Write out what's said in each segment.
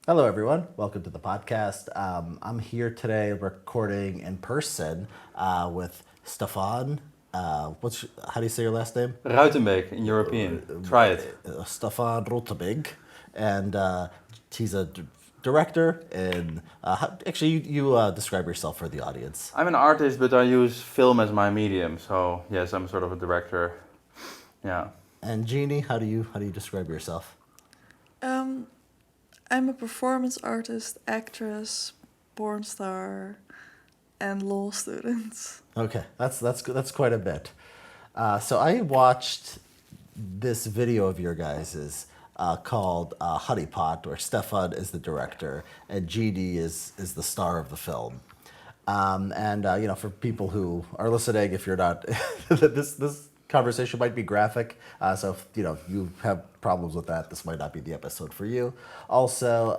Hello, everyone. Welcome to the podcast. I'm here today recording in person with Stefan. How do you say your last name? Ruitenbeek in European. Try it. Stefan Rotebig, and he's a director. And actually, you describe yourself for the audience. I'm an artist, but I use film as my medium. So yes, I'm sort of a director. Yeah. And Jeannie, how do you describe yourself? Um, I'm a performance artist, actress, porn star, and law student. Okay, that's quite a bit. So I watched this video of your guys's called Honey Pot, where Stefan is the director and GD is the star of the film. And for people who are listening, if you're not, this conversation might be graphic. So if you have problems with that, this might not be the episode for you. Also,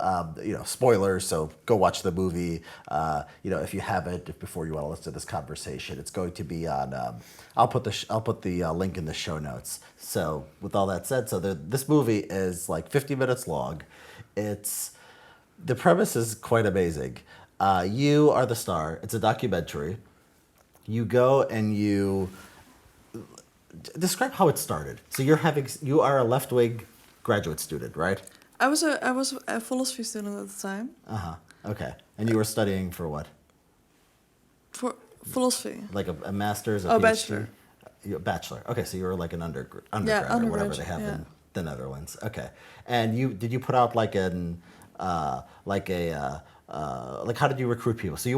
spoilers. So go watch the movie. If you haven't, before you want to listen to this conversation, it's going to be on. I'll put the link in the show notes. So with all that said, this movie is like 50 minutes long. The premise is quite amazing. You are the star. It's a documentary. You go and you describe how it started. So you are a left wing graduate student, right? I was a philosophy student at the time. Okay. And you were studying for what? For philosophy. Like a master's, a Oh, PhD? bachelor. Bachelor. Okay, so you were like an undergrad or whatever undergraduate, they have yeah. in the Netherlands. Okay. And did you put out like how did you recruit people? So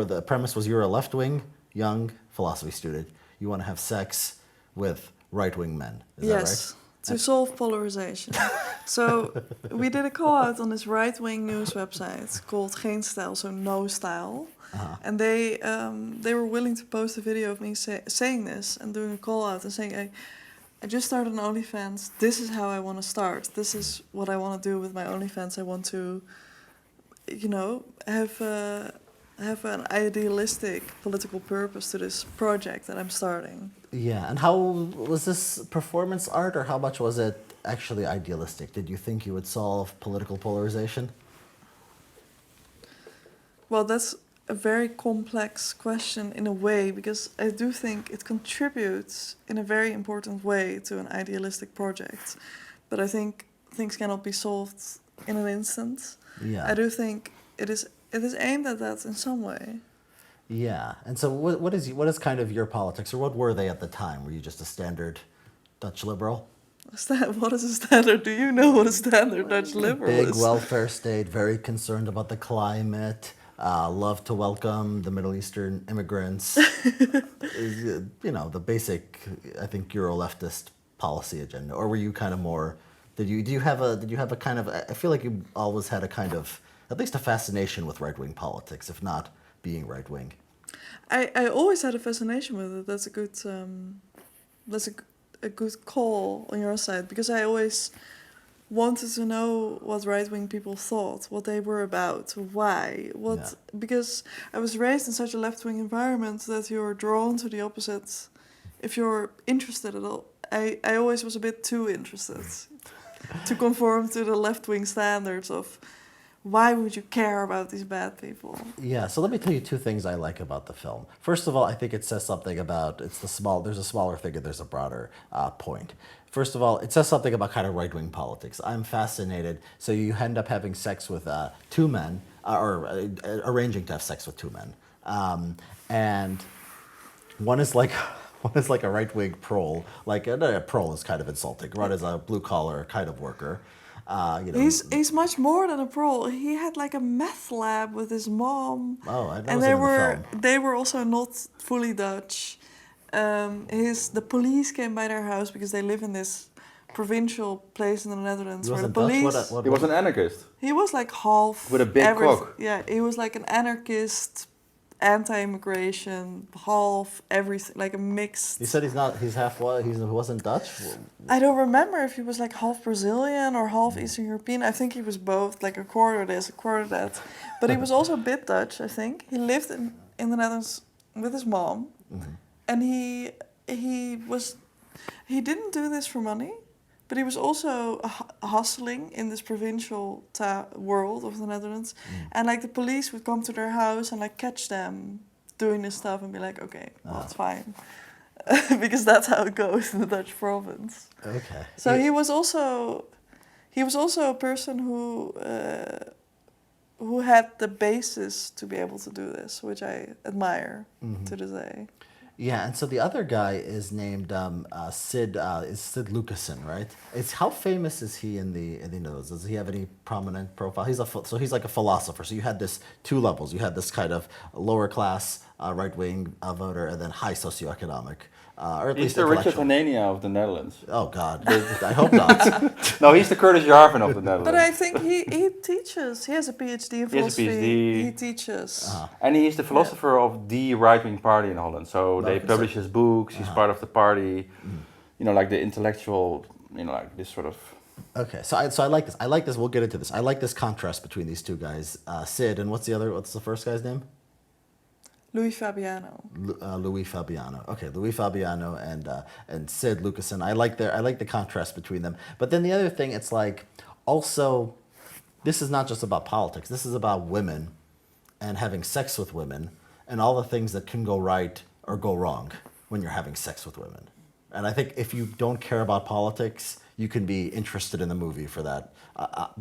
the premise was you were a left wing young philosophy student. You want to have sex with right wing men. Is that Yes, right? to solve polarization. So we did a call out on this right-wing news website called Geen Stijl, so No Style. And they were willing to post a video of me saying this and doing a call out and saying, I just started an OnlyFans. This is how I want to start. This is what I want to do with my OnlyFans. I want to, have an idealistic political purpose to this project that I'm starting. Yeah, and how was this performance art, or how much was it actually idealistic? Did you think you would solve political polarization? Well, that's a very complex question in a way, because I do think it contributes in a very important way to an idealistic project. But I think things cannot be solved in an instant. Yeah. I do think it is aimed at that in some way. Yeah, and so what is kind of your politics, or what were they at the time? Were you just a standard Dutch liberal? What is a standard? Do you know what a standard Dutch liberal Big is? welfare state, very concerned about the climate, love to welcome the Middle Eastern immigrants. The basic, I think, Euro leftist policy agenda. Or were you kind of more? Did you have a kind of? I feel like you always had a kind of, at least a fascination with right wing politics, if not being right wing. I always had a fascination with it. That's a good a good call on your side, because I always wanted to know what right-wing people thought, what they were about, why, because I was raised in such a left-wing environment that you're drawn to the opposite if you're interested at all. I always was a bit too interested to conform to the left-wing standards of why would you care about these bad people? Yeah, so let me tell you two things I like about the film. First of all, I think it says something about there's a smaller thing and there's a broader point. First of all, it says something about kind of right wing politics. I'm fascinated. So you end up having sex with two men, or arranging to have sex with two men, and one is like. One is like a right-wing prole. Like a prole is kind of insulting. One is a blue-collar kind of worker. He's much more than a prole. He had like a meth lab with his mom. Oh, I and they were also not fully Dutch. The police came by their house because they live in this provincial place in the Netherlands He where the wasn't Dutch? police. He was an anarchist. He was like half With a big cock. Yeah, he was like an anarchist, anti-immigration, half everything, like a mixed. You said he's half what? He wasn't Dutch? I don't remember if he was like half Brazilian or half Eastern European. I think he was both, like a quarter this, a quarter that. But he was also a bit Dutch, I think. He lived in the Netherlands with his mom. Mm-hmm. And he didn't do this for money. but he was also hustling in this provincial world of the Netherlands, and like the police would come to their house and like catch them doing this stuff and be like, okay, well, it's fine. Because that's how it goes in the Dutch province. Okay. So he was also a person who had the basis to be able to do this, which I admire to this day. Yeah, and so the other guy is named Sid Lucassen, right? How famous is he in the Netherlands? Does he have any prominent profile? He's like a philosopher. So you had this two levels. You had this kind of lower class right wing voter, and then high socioeconomic, or at He's least the Richard intellectual. Hanania of the Netherlands. Oh God, I hope not. No, he's the Curtis Yarvin of the Netherlands. But I think he teaches. He has a PhD in philosophy. He has a PhD. He teaches. And he's the philosopher of the right-wing party in Holland. So they publish his books. He's part of the party. You know, like the intellectual. You know, like this sort of. Okay, so I like this. I like this. We'll get into this. I like this contrast between these two guys, Sid, and what's the first guy's name? Louis Fabiano. Louis Fabiano. Okay, Louis Fabiano and Sid Lucassen. I like the contrast between them. But then the other thing, it's like also, this is not just about politics. This is about women and having sex with women and all the things that can go right or go wrong when you're having sex with women. And I think if you don't care about politics, you can be interested in the movie for that,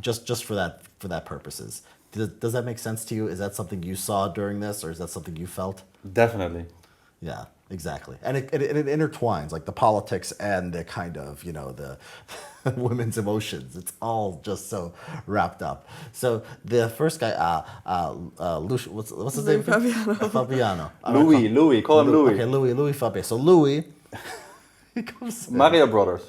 just for that purposes. Does that make sense to you? Is that something you saw during this, or is that something you felt? Definitely. Yeah, exactly. And it intertwines, like the politics and the kind of, the women's emotions. It's all just so wrapped up. So the first guy, what's his name? Fabiano. Fabiano. Louis. Call him Louis. Okay, Louis Fabiano. So Louis... He comes in. Mario Brothers.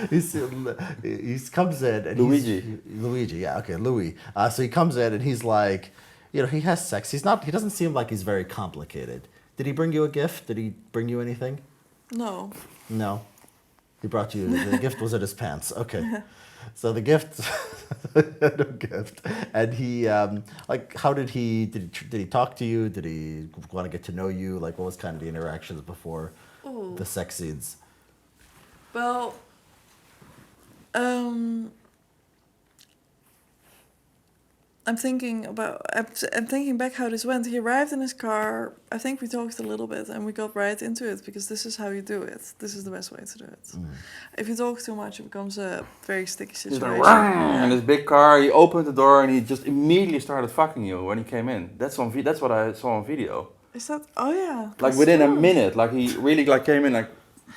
He comes in and Luigi, yeah, okay, Louis. So he comes in and he's like, he has sex. He doesn't seem like he's very complicated. Did he bring you a gift? Did he bring you anything? No. No. He brought you, the gift was in his pants. Okay. So the gift, no gift. And he, how did he talk to you? Did he want to get to know you? Like, what was kind of the interactions before the sex scenes? Well, I'm thinking back how this went. He arrived in his car. I think we talked a little bit, and we got right into it because this is how you do it. This is the best way to do it. If you talk too much, it becomes a very sticky situation. He's like, in this big car. He opened the door and he just immediately started fucking you when he came in. That's what I saw on video. Is that? Oh yeah. Like within a minute, like he really came in like.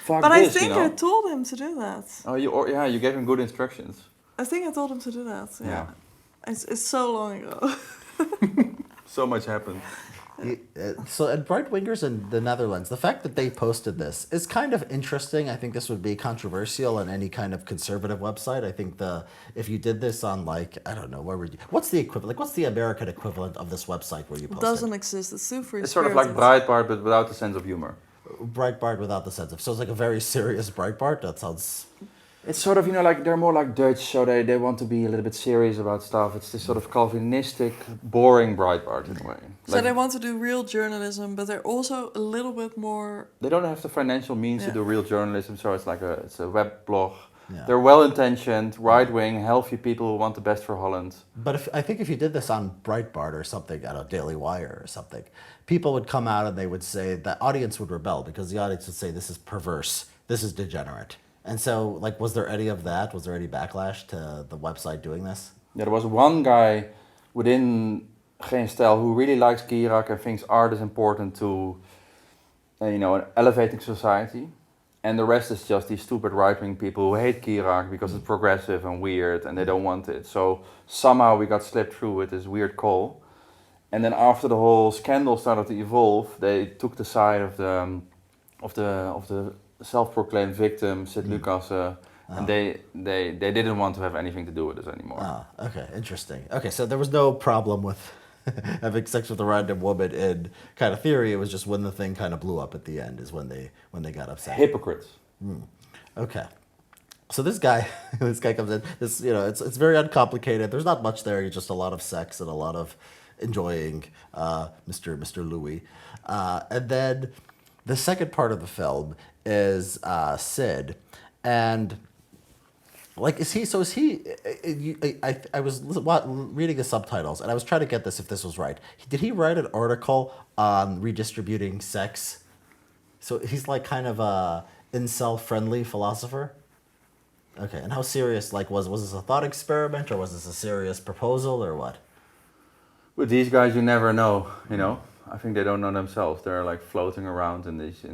Fuck but this, I think I told him to do that. Oh, you gave him good instructions. I think I told him to do that. Yeah. It's so long ago. So much happened. So at Right Wingers in the Netherlands, the fact that they posted this is kind of interesting. I think this would be controversial on any kind of conservative website. I think if you did this on I don't know, what's the equivalent? Like, what's the American equivalent of this website where you post it? It doesn't exist. It's too free. It's sort of like Breitbart, but without the sense of humor. Breitbart without the sense of... So it's like a very serious Breitbart? That sounds... It's sort of, like they're more like Dutch, so they want to be a little bit serious about stuff. It's this sort of Calvinistic, boring Breitbart in a way. So they want to do real journalism, but they're also a little bit more... They don't have the financial means to do real journalism, so it's a web blog. Yeah. They're well-intentioned, right-wing, healthy people who want the best for Holland. But I think if you did this on Breitbart or something, I don't know, Daily Wire or something, people would come out and they would say, the audience would rebel because the audience would say, this is perverse, this is degenerate. And so, was there any of that? Was there any backlash to the website doing this? Yeah, there was one guy within Geen Stijl who really likes Chirac and thinks art is important to, elevating society. And the rest is just these stupid right-wing people who hate Chirac because it's progressive and weird and they don't want it. So somehow we got slipped through with this weird call. And then after the whole scandal started to evolve, they took the side of the self-proclaimed victim, Sid Lucassen, and they didn't want to have anything to do with this anymore. Okay, interesting. Okay, so there was no problem with having sex with a random woman in kind of theory. It was just when the thing kind of blew up at the end is when they got upset. Hypocrites. Okay. So this guy comes in. It's very uncomplicated. There's not much there. Just a lot of sex and a lot of enjoying Mr. Louis. And then the second part of the film is Sid. And Like, is he? So is he? I was reading the subtitles, and I was trying to get this if this was right. Did he write an article on redistributing sex? So he's like kind of a incel-friendly philosopher. Okay, and how serious? Like, was this a thought experiment, or was this a serious proposal, or what? With these guys, you never know. You know, I think they don't know themselves. They're like floating around in these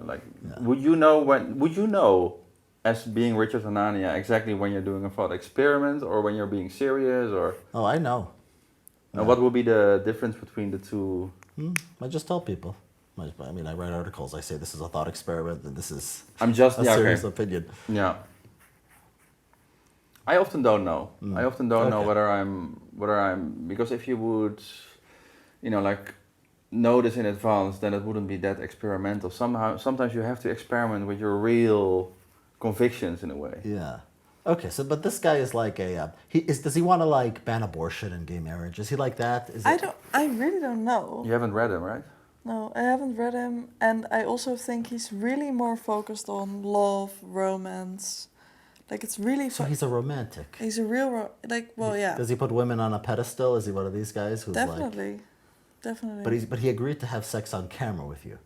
like. Yeah. Would you know when? Would you know, as being Richard Anania, exactly when you're doing a thought experiment or when you're being serious, or Oh, I know. and what would be the difference between the two? I just tell people. I mean, I write articles. I say this is a thought experiment, and this is I'm just a serious opinion. Yeah. I often don't know. I often don't know Okay. whether I'm because if you would, you know, like know this in advance, then it wouldn't be that experimental. Sometimes you have to experiment with your real convictions in a way. Yeah. Okay. So, but this guy is like a he is. Does he want to like ban abortion and gay marriage? Is he like that? Is it? I really don't know. You haven't read him, right? No, I haven't read him, and I also think he's really more focused on love, romance. Like it's really. So he's a romantic. He's a real well, yeah. Does he put women on a pedestal? Is he one of these guys who's like? Definitely. But he agreed to have sex on camera with you.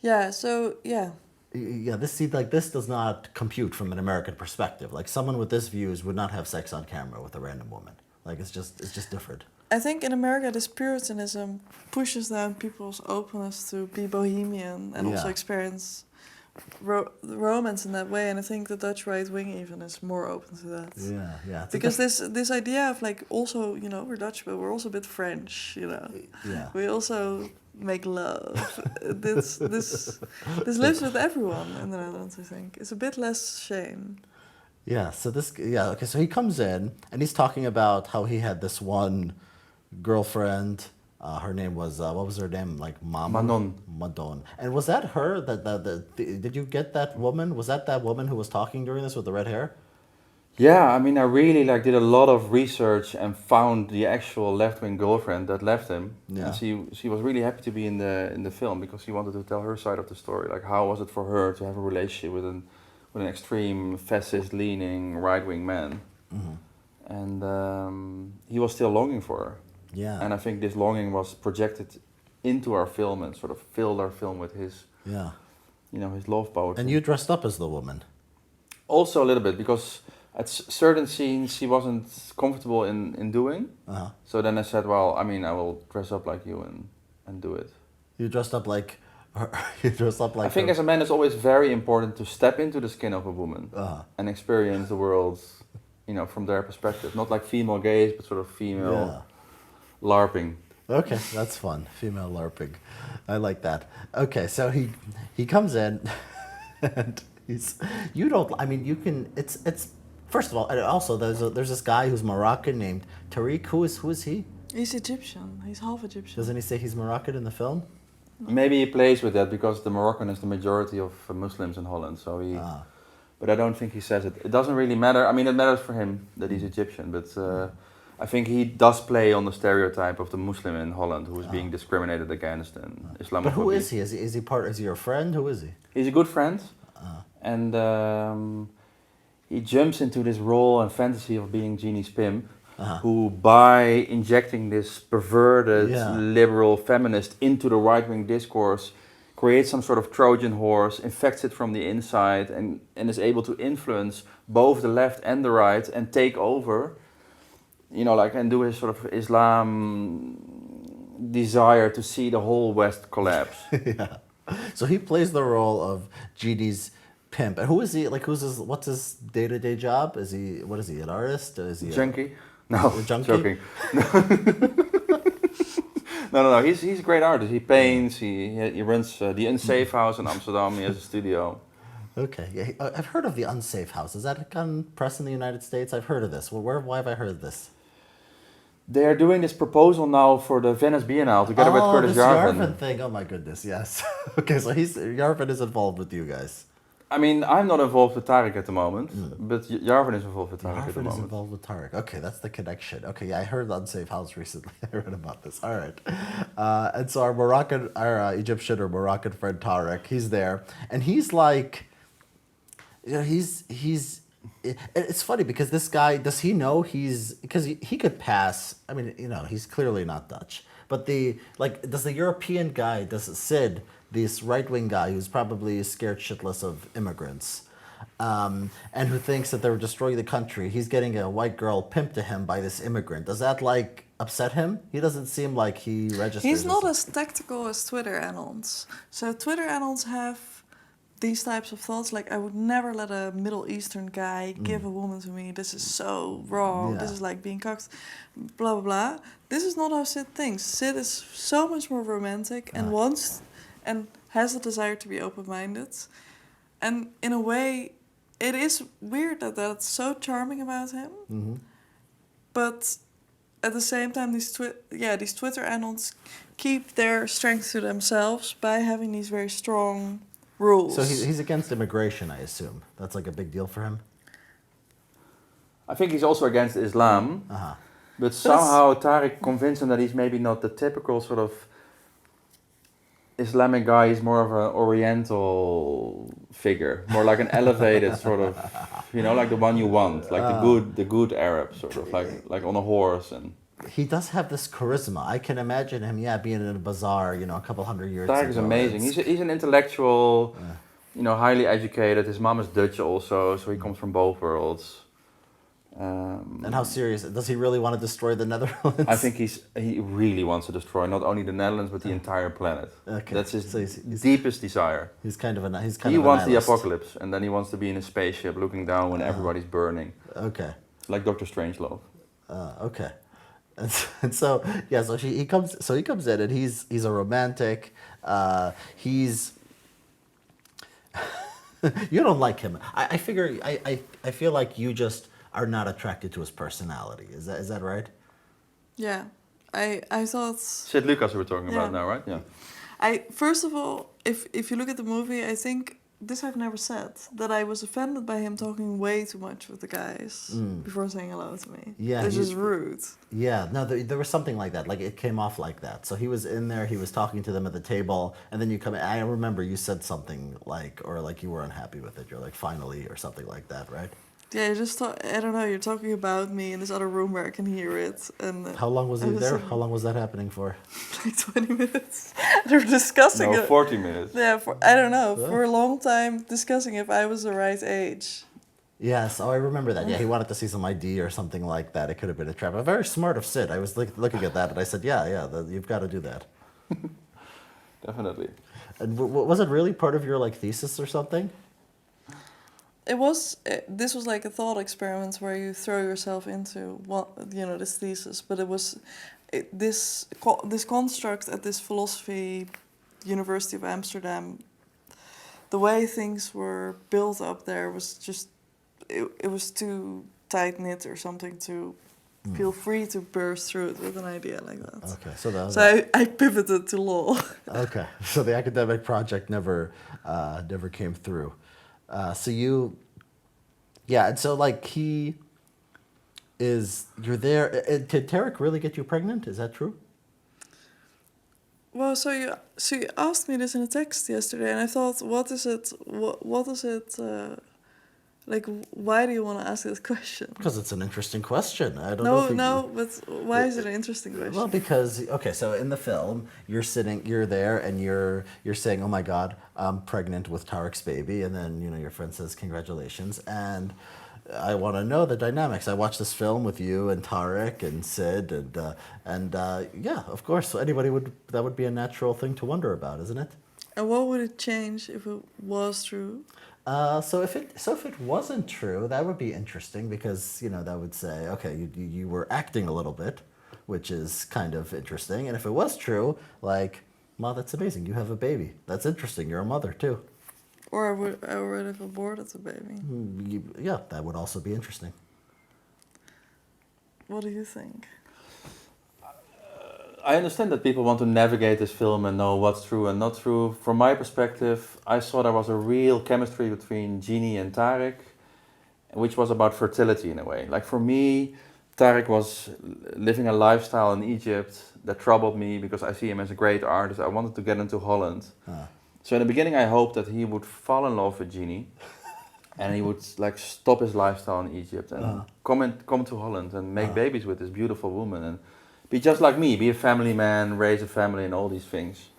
Yeah. So yeah. Yeah, this does not compute from an American perspective. Like someone with this views would not have sex on camera with a random woman. Like it's just different. I think in America, this Puritanism pushes down people's openness to be bohemian and also Yeah. experience romance in that way. And I think the Dutch right wing even is more open to that. Yeah. Because this idea of like also, you know, we're Dutch, but we're also a bit French, you know. Yeah. We also make love. this lives with everyone in the Netherlands, I think. It's a bit less shame. Yeah, okay, so he comes in and he's talking about how he had this one girlfriend. Her name was, what was her name? Like Manon. Manon. And was that her? Did you get that woman? Was that woman who was talking during this with the red hair? Yeah, I mean, I really like did a lot of research and found the actual left-wing girlfriend that left him. Yeah. And she was really happy to be in the film because she wanted to tell her side of the story. Like, how was it for her to have a relationship with an extreme fascist-leaning right-wing man? Mm-hmm. And he was still longing for her. Yeah. And I think this longing was projected into our film and sort of filled our film with his, Yeah. you know, his love poetry. And you dressed up as the woman. Also a little bit because at certain scenes she wasn't comfortable in doing. Uh-huh. So then I said, well, I mean, I will dress up like you and do it. You dressed up like her. You dressed up like I think her. as a man it's always very important to step into the skin of a woman and experience the world, you know, from their perspective. Not like female gaze, but sort of female LARPing. Okay, that's fun. Female LARPing. I like that. Okay, so he comes in and it's first of all, and also there's this guy who's Moroccan named Tariq. Who is he? He's Egyptian. He's half Egyptian. Doesn't he say he's Moroccan in the film? Maybe he plays with that because the Moroccan is the majority of Muslims in Holland. So but I don't think he says it. It doesn't really matter. I mean, it matters for him that he's Egyptian, but I think he does play on the stereotype of the Muslim in Holland who is being discriminated against and Islamophobia. But who is he? Is he part? Is he your friend? Who is he? He's a good friend, and he jumps into this role and fantasy of being Jeannie's pimp, who by injecting this perverted liberal feminist into the right-wing discourse creates some sort of Trojan horse, infects it from the inside and is able to influence both the left and the right and take over, you know, like, and do his sort of Islam desire to see the whole West collapse. Yeah. So he plays the role of GD's pimp. And who is he? Like, what's his day-to-day job? What is he, an artist? Is he Junkie? No, a junkie? joking. No. He's a great artist. He paints. He runs the Unsafe House in Amsterdam. He has a studio. Okay. Yeah. I've heard of the Unsafe House. Has that gotten press in the United States? I've heard of this. Well, why have I heard of this? They're doing this proposal now for the Venice Biennale together with Curtis Yarvin. Yarvin thing. Oh my goodness. Yes. Okay. So Yarvin is involved with you guys. I mean, I'm not involved with Tarek at the moment, but Yarvin is involved with Tarek at the Yarvin is moment. involved with Tarek. Okay, that's the connection. Okay, yeah, I heard the Unsafe House recently. I read about this. All right. And so our Egyptian or Moroccan friend Tarek, he's there. And he's like, you know, he's It's funny because this guy, does he know because he could pass. I mean, he's clearly not Dutch. But does the European guy, does Sid, this right-wing guy who's probably scared shitless of immigrants, and who thinks that they're destroying the country, he's getting a white girl pimped to him by this immigrant. Does that upset him? He doesn't seem like he registers. He's not as tactical as Twitter annons. So Twitter annons have these types of thoughts like, I would never let a Middle Eastern guy give a woman to me. This is so wrong. Yeah. This is like being cucked. Blah, blah, blah. This is not how Sid thinks. Sid is so much more romantic and wants and has a desire to be open-minded. And in a way, it is weird that that's so charming about him. Mm-hmm. But at the same time, these Twitter annals keep their strength to themselves by having these very strong rules. So he's against immigration, I assume. That's like a big deal for him. I think he's also against Islam, Uh-huh. but somehow Tariq convinced him that he's maybe not the typical sort of Islamic guy. He's more of an Oriental figure, more like an elevated sort of, like the one you want, like the good Arab sort of, like on a horse. And he does have this charisma. I can imagine him, being in a bazaar, a couple hundred years Tariq ago. is amazing. He's an intellectual, highly educated. His mom is Dutch also, so he comes from both worlds. And how serious? Does he really want to destroy the Netherlands? I think he really wants to destroy not only the Netherlands but the entire planet. Okay. That's his he's deepest desire. He wants the apocalypse, and then he wants to be in a spaceship looking down when everybody's burning. Okay. Like Dr. Strangelove. Okay. And so he comes in and he's a romantic. He's you don't like him. I figure I feel like you just are not attracted to his personality. Is that right? Yeah, I thought. Sid Lucas we're talking about now, right? Yeah. First of all, if you look at the movie, I think this I've never said, that I was offended by him talking way too much with the guys before saying hello to me. Yeah, it's just rude. Yeah, no, there was something like that. Like it came off like that. So he was in there, he was talking to them at the table, and then you come in. I remember you said something like you were unhappy with it. You're like, finally, or something like that, right? Yeah, I just thought, I don't know, you're talking about me in this other room where I can hear it. And how long was he there? How long was that happening for? Like 20 minutes. They were discussing it. 40 minutes. Yeah, I don't know, for a long time discussing if I was the right age. Yes, I remember that. Yeah, he wanted to see some ID or something like that. It could have been a trap. Very smart of Sid. I was looking at that and I said, you've got to do that. Definitely. And was it really part of your thesis or something? This was like a thought experiment where you throw yourself into this thesis, but it was this construct at this philosophy University of Amsterdam. The way things were built up there was just it was too tight knit or something to feel free to burst through it with an idea like that. Okay, so I pivoted to law. Okay, so the academic project never came through. And so you're there. Did Tarek really get you pregnant? Is that true? Well, so you asked me this in a text yesterday, and I thought, what is it? What is it? Like, why do you want to ask this question? Because it's an interesting question. I don't know. No, but why is it an interesting question? Well, because so in the film, you're there, and you're saying, "Oh my God, I'm pregnant with Tarek's baby," and then your friend says, "Congratulations," and I want to know the dynamics. I watched this film with you and Tarek and Sid, and of course, so that would be a natural thing to wonder about, isn't it? And what would it change if it was true? So if it wasn't true, that would be interesting because that would say, okay, you were acting a little bit, which is kind of interesting. And if it was true, well, that's amazing. You have a baby. That's interesting. You're a mother too. Or I would have aborted the baby. Yeah, that would also be interesting. What do you think? I understand that people want to navigate this film and know what's true and not true. From my perspective, I saw there was a real chemistry between Jeannie and Tarek, which was about fertility in a way. Like for me, Tarek was living a lifestyle in Egypt that troubled me because I see him as a great artist. I wanted to get into Holland. So in the beginning, I hoped that he would fall in love with Jeannie. and he would like stop his lifestyle in Egypt and come to Holland and make babies with this beautiful woman and be just like me, be a family man, raise a family, and all these things.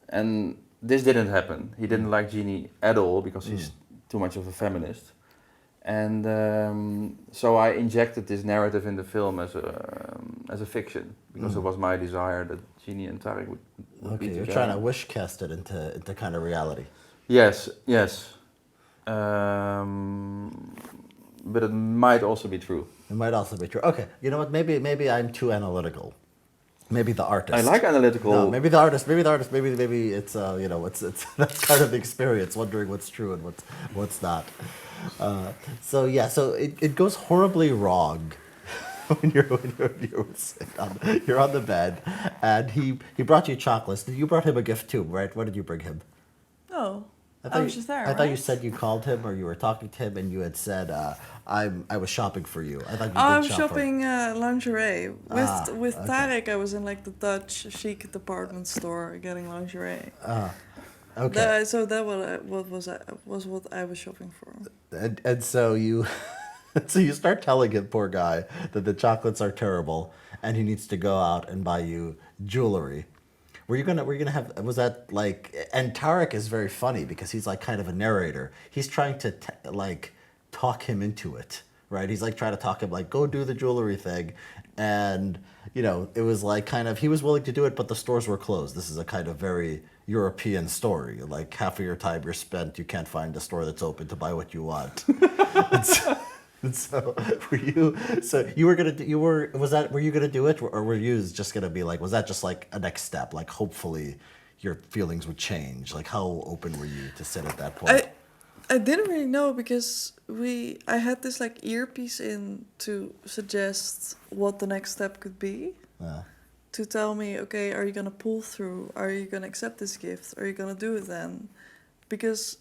And this didn't happen. He didn't like Jeannie at all because he's too much of a feminist. And so I injected this narrative in the film as a fiction because it was my desire that Jeannie and Tariq would be Okay, you're together. trying to wish cast it into kind of reality. Yes, yes. But it might also be true. It might also be true. Okay, you know what? Maybe I'm too analytical. Maybe the artist. I like analytical. No, maybe the artist. Maybe it's it's that's kind of the experience, wondering what's true and what's not. So yeah, so it goes horribly wrong when you're on the bed, and he brought you chocolates. You brought him a gift too, right? What did you bring him? No, I thought was just there. I thought you right? said you called him or you were talking to him, and you had said, I was shopping for you. I thought you Oh, I did was shop for him. shopping lingerie with okay. Tarek. I was in like the Dutch chic department store getting lingerie. Okay. So that was what I was shopping for. And so you so you start telling him, poor guy, that the chocolates are terrible and he needs to go out and buy you jewelry. Were you gonna have, was that like, and Tarek is very funny because he's like kind of a narrator. He's trying to like talk him into it, right? He's like trying to talk him like, go do the jewelry thing. And it was like kind of, he was willing to do it, but the stores were closed. This is a kind of very European story. Like half of your time you're spent, you can't find a store that's open to buy what you want. And so you were gonna do, were you gonna do it, or were you just gonna be like, was that just like a next step, like hopefully your feelings would change? Like how open were you to sit at that point? I didn't really know because I had this like earpiece in to suggest what the next step could be. To tell me, okay, are you gonna pull through? Are you gonna accept this gift? Are you gonna do it then? Because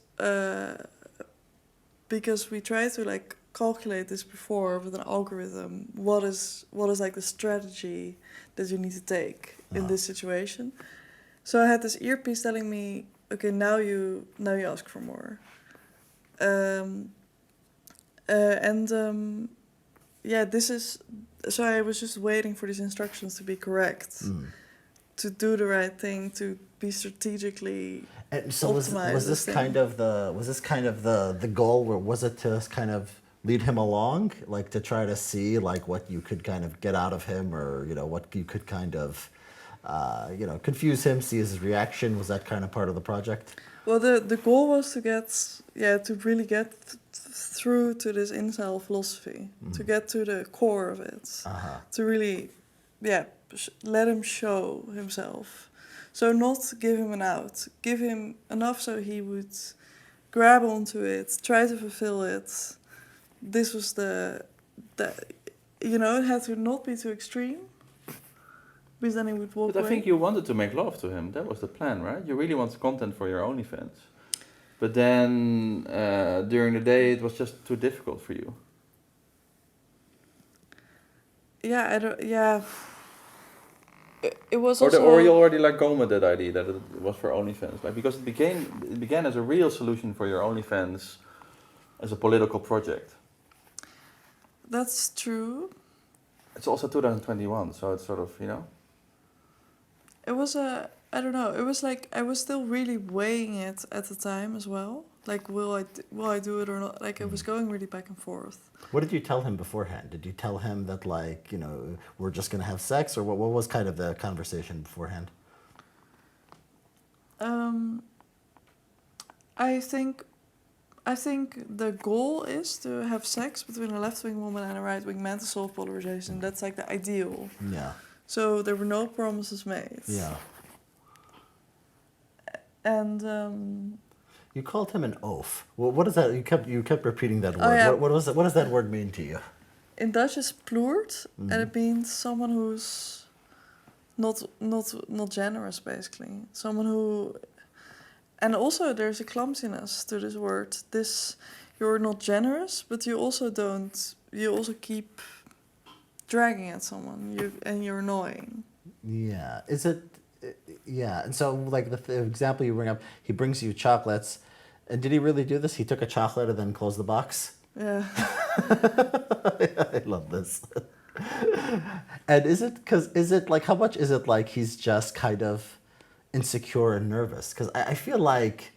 we tried to like calculate this before with an algorithm. What is like the strategy that you need to take in this situation? So I had this earpiece telling me, okay, now you ask for more. This is, so I was just waiting for these instructions to be correct, to do the right thing, to be strategically And so optimized. was this kind of the goal, or was it to kind of lead him along, like to try to see like what you could kind of get out of him, or what you could kind of confuse him, see his reaction? Was that kind of part of the project? Well, the goal was to really get through to this incel philosophy, to get to the core of it, to really, let him show himself. So not give him an out, give him enough so he would grab onto it, try to fulfill it. This was it had to not be too extreme, because then he would walk But away. I think you wanted to make love to him. That was the plan, right? You really wanted content for your OnlyFans. But then during the day, it was just too difficult for you. Yeah, I don't. Yeah, it was also. Or you already like go with that idea that it was for OnlyFans, like because it began as a real solution for your OnlyFans, as a political project. That's true. It's also 2021, so it's sort of It was I don't know. It was like I was still really weighing it at the time as well. Like, will I do it or not? Like, it was going really back and forth. What did you tell him beforehand? Did you tell him that like we're just gonna have sex, or what was kind of the conversation beforehand? I think the goal is to have sex between a left-wing woman and a right-wing man to solve polarization. That's like the ideal. Yeah. So there were no promises made. Yeah. And You called him an oaf. Well, what is that? You kept repeating that word. yeah. What does that word mean to you? in Dutch it's ploert, and it means someone who's not generous, basically. Someone who, and also there's a clumsiness to this word. You're not generous, but you also keep dragging at someone. You're annoying. Yeah. Is it? Yeah. And so, like the example you bring up, he brings you chocolates, And did he really do this? He took a chocolate and then closed the box? Yeah. I love this. And is it like, how much is it like he's just kind of insecure and nervous? Because I feel like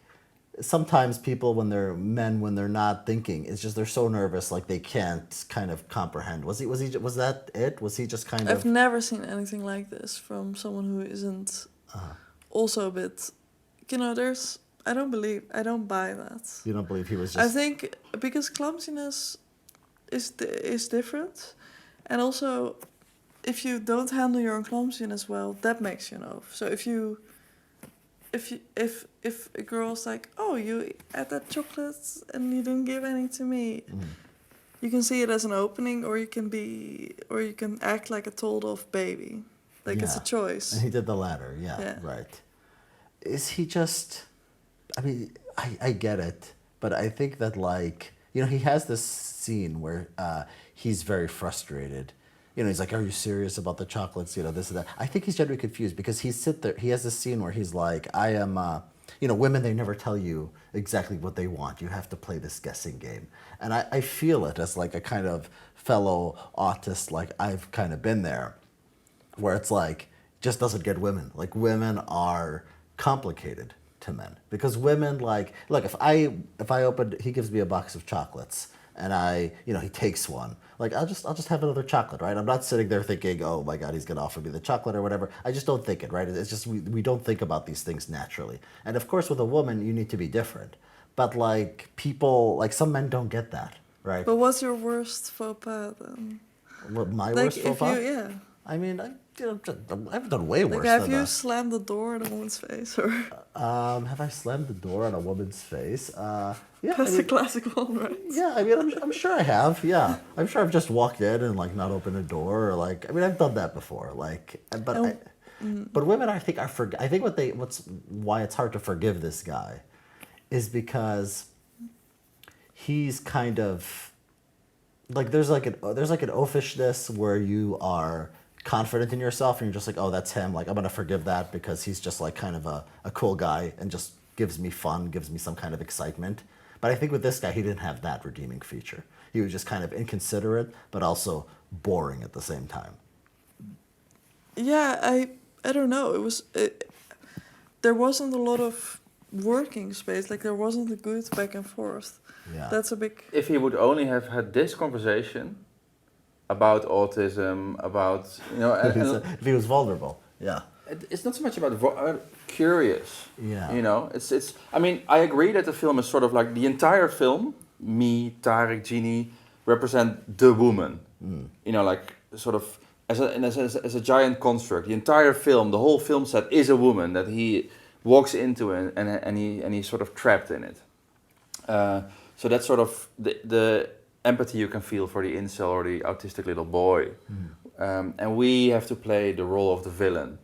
sometimes people, when they're not thinking, it's just they're so nervous, like they can't kind of comprehend. Was that it? Was he just kind I've of, never seen anything like this from someone who isn't also a bit, I don't buy that. you don't believe he was I just, think because clumsiness is different, and also if you don't handle your own clumsiness well, that makes you an oaf. So if a girl's like, oh, you ate that chocolate and you didn't give any to me, you can see it as an opening, or you can act like a told off baby, like it's a and choice. he did the latter, Yeah. right. Is he just, I mean, I get it, but I think that, like, he has this scene where he's very frustrated. He's like, "Are you serious about the chocolates?" This and that. I think he's genuinely confused because he has this scene where he's like, "I am," women, they never tell you exactly what they want. You have to play this guessing game, and I feel it as like a kind of fellow autist. Like, I've kind of been there, where it's like, just doesn't get women. Like, women are complicated to men because women, like, look, he gives me a box of chocolates and he takes one, like, I'll just have another chocolate, right? I'm not sitting there thinking, oh my God, he's gonna offer me the chocolate or whatever. I just don't think it, right? It's just we don't think about these things naturally. And of course with a woman you need to be different, but like people, like some men don't get that, right? But what's your worst faux pas then? What, my Like worst faux if pas? yeah. I mean, I've done way Like worse have than you that. slammed the door in a woman's face, or Have I slammed the door on a woman's face? Yeah, that's a classic one, right? yeah. I mean, I'm sure I have. Yeah, I'm sure I've just walked in and like not opened a door, or like, I mean, I've done that before. Like, Oh, but women, I think I think why it's hard to forgive this guy, is because he's kind of like, there's like an oafishness where you are confident in yourself and you're just like, oh, that's him, like I'm gonna forgive that because he's just like kind of a cool guy and just gives me fun, gives me some kind of excitement. But I think with this guy, he didn't have that redeeming feature. He was just kind of inconsiderate but also boring at the same time. yeah. I don't know. There wasn't a lot of working space. Like there wasn't a good back and forth. Yeah. That's a big. If he would only have had this conversation about autism, about If he was vulnerable. Yeah. it's not so much about curious. Yeah. It's. I mean, I agree that the film is sort of like the entire film. Me, Tarek, Genie represent the woman. Like sort of as a giant construct. The entire film, the whole film set is a woman that he walks into and he's sort of trapped in it. So that's sort of the empathy you can feel for the incel or the autistic little boy. And we have to play the role of the villain.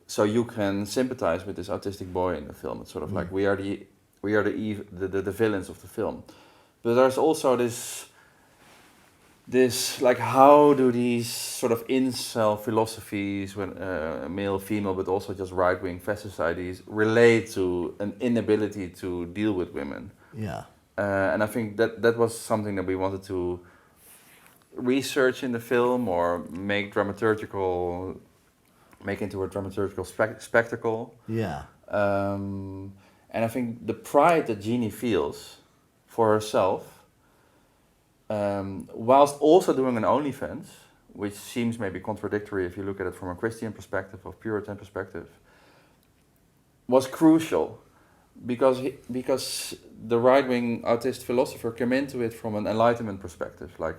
So you can sympathize with this autistic boy in the film. It's sort of like we are the villains of the film. But there's also this like, how do these sort of incel philosophies, when male, female, but also just right-wing fascist ideas, relate to an inability to deal with women? Yeah. And I think that was something that we wanted to research in the film or make into a dramaturgical spectacle. Yeah. And I think the pride that Jeannie feels for herself, whilst also doing an OnlyFans, which seems maybe contradictory if you look at it from a Christian perspective or Puritan perspective, was crucial. Because the right-wing autist philosopher came into it from an Enlightenment perspective, like,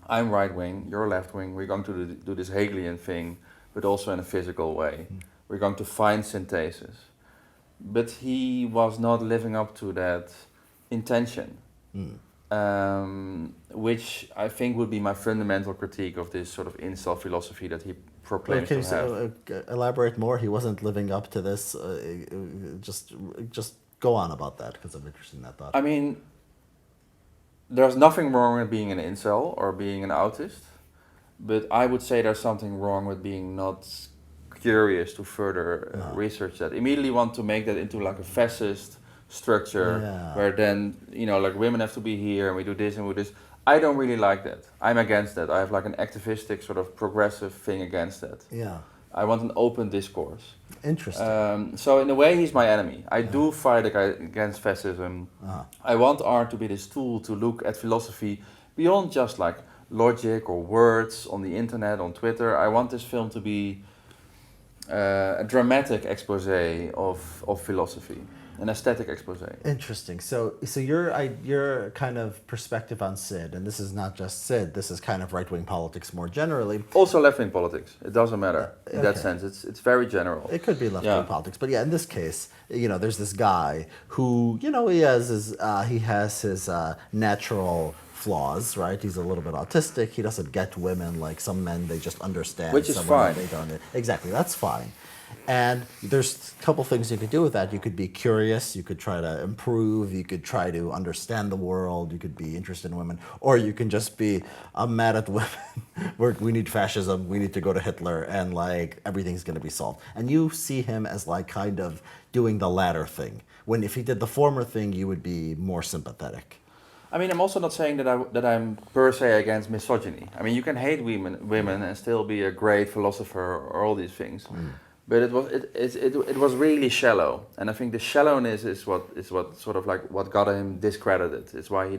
I'm right-wing, you're left-wing, we're going to do this Hegelian thing, but also in a physical way. We're going to find synthesis. But he was not living up to that intention, which I think would be my fundamental critique of this sort of incel philosophy that he proclaims to have. Elaborate more? He wasn't living up to this. Just go on about that, because I'm interested in that thought. I mean, there's nothing wrong with being an incel or being an autist, but I would say there's something wrong with being not curious to further research that. Immediately want to make that into like a fascist structure Yeah. where then, like women have to be here and we do this and we do this. I don't really like that. I'm against that. I have like an activistic sort of progressive thing against that. Yeah. I want an open discourse. Interesting. So in a way, he's my enemy. I do fight against fascism. I want art to be this tool to look at philosophy beyond just like logic or words on the internet, on Twitter. I want this film to be a dramatic expose of philosophy, an aesthetic expose. Interesting. So your kind of perspective on Sid, and this is not just Sid. This is kind of right-wing politics more generally. Also left-wing politics. It doesn't matter in that sense. It's very general. It could be left-wing politics, but yeah, in this case, there's this guy who he has his natural flaws, right? He's a little bit autistic. He doesn't get women like some men. They just understand. Which is some fine. Women, they don't. Exactly, that's fine. And there's a couple things you could do with that. You could be curious. You could try to improve. You could try to understand the world. You could be interested in women. Or you can just be, I'm mad at women. We need fascism. We need to go to Hitler. And like everything's going to be solved. And you see him as like kind of doing the latter thing. When if he did the former thing, you would be more sympathetic. I mean, I'm also not saying that I'm per se against misogyny. I mean, you can hate women and still be a great philosopher or all these things. But it was really shallow, and I think the shallowness is what sort of like what got him discredited. It's why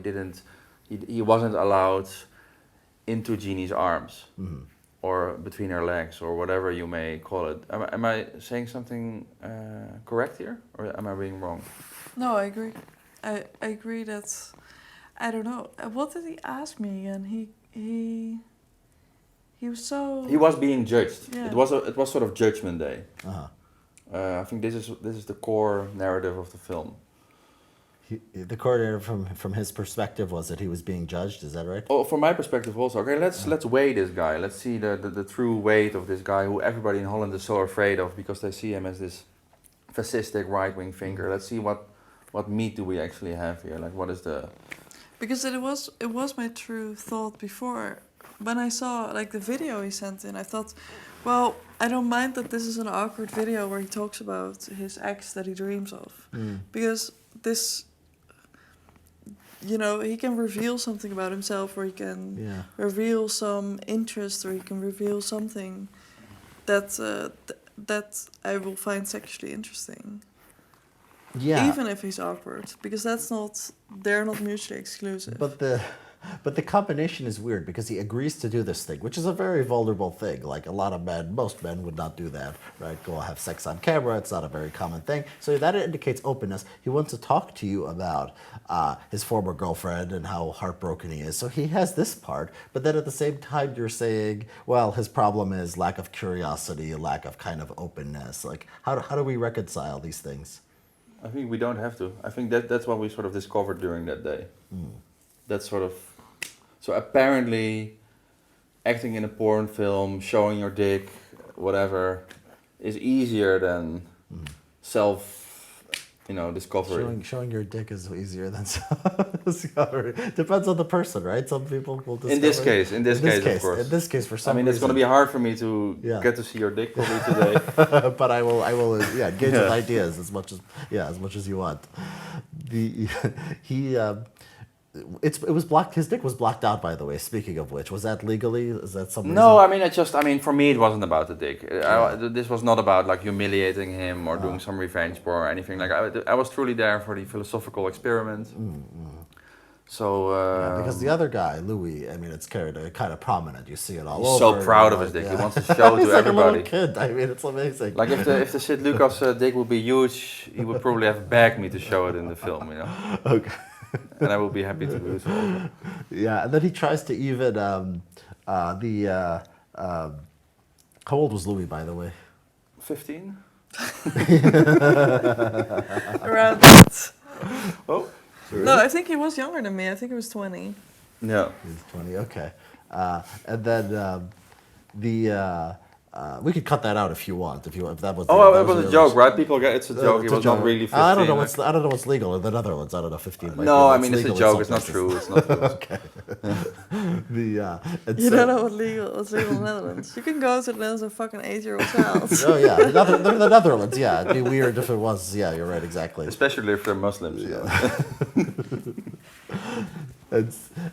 he wasn't allowed into Jeannie's arms or between her legs or whatever you may call it. Am I saying something correct here, or am I being wrong? No, I agree. I agree that I don't know. What did he ask me again? He was so. He was being judged. Yeah. It was sort of Judgment Day. I think this is the core narrative of the film. The core narrative from his perspective was that he was being judged. Is that right? Oh, from my perspective also. Okay, let's weigh this guy. Let's see the true weight of this guy who everybody in Holland is so afraid of because they see him as this fascistic right-wing thinker. Let's see what meat do we actually have here. Like what is the. Because it was my true thought before. When I saw like the video he sent in, I thought, well, I don't mind that this is an awkward video where he talks about his ex that he dreams of. Because this, he can reveal something about himself, or he can reveal some interest, or he can reveal something that that I will find sexually interesting. Yeah. Even if he's awkward, because they're not mutually exclusive. But the combination is weird because he agrees to do this thing, which is a very vulnerable thing. Like most men would not do that, right? Go have sex on camera. It's not a very common thing. So that indicates openness. He wants to talk to you about his former girlfriend and how heartbroken he is. So he has this part, but then at the same time you're saying, well, his problem is lack of curiosity, lack of kind of openness. Like how do we reconcile these things? I think we don't have to. I think that's what we sort of discovered during that day. That's sort of. So apparently, acting in a porn film, showing your dick, whatever, is easier than discovery. Showing your dick is easier than discovery. Depends on the person, right? Some people will discover. In this case, of course. In this case, for some reason. It's going to be hard for me to get to see your dick probably today. But I will engage with ideas as much as you want. It was blocked. His dick was blocked out, by the way. Speaking of which, was that legally? Is that something? No, I mean, for me, it wasn't about the dick. This was not about like humiliating him or doing some revenge porn or anything. Like I was truly there for the philosophical experiment. So because the other guy, Louis, I mean, it's kind of prominent. You see it all over. He's so proud of his dick. He wants to show to he's like everybody. A little kid. I mean, it's amazing. Like if the Sid Lucas dick would be huge, he would probably have begged me to show it in the film. Okay. And I will be happy to do so. Yeah, and then he tries to even how old was Louis, by the way? 15. Around that. Oh. Sorry. No, I think he was younger than me. I think he was 20. Yeah. He's 20. Okay. And then we could cut that out if you want. If that was. It was a joke, right? People get it's a joke. It was not really 15. I don't know what's legal in the Netherlands. I don't know 15. No, I mean it's a joke. It's not true. It's not true. Okay. And You so, don't know what's legal in the Netherlands. You can go to the Netherlands and fuck an 8-year-old child. oh yeah, the Netherlands. Yeah, it'd be weird if it was. Yeah, you're right. Exactly. Especially if they're Muslims. You know?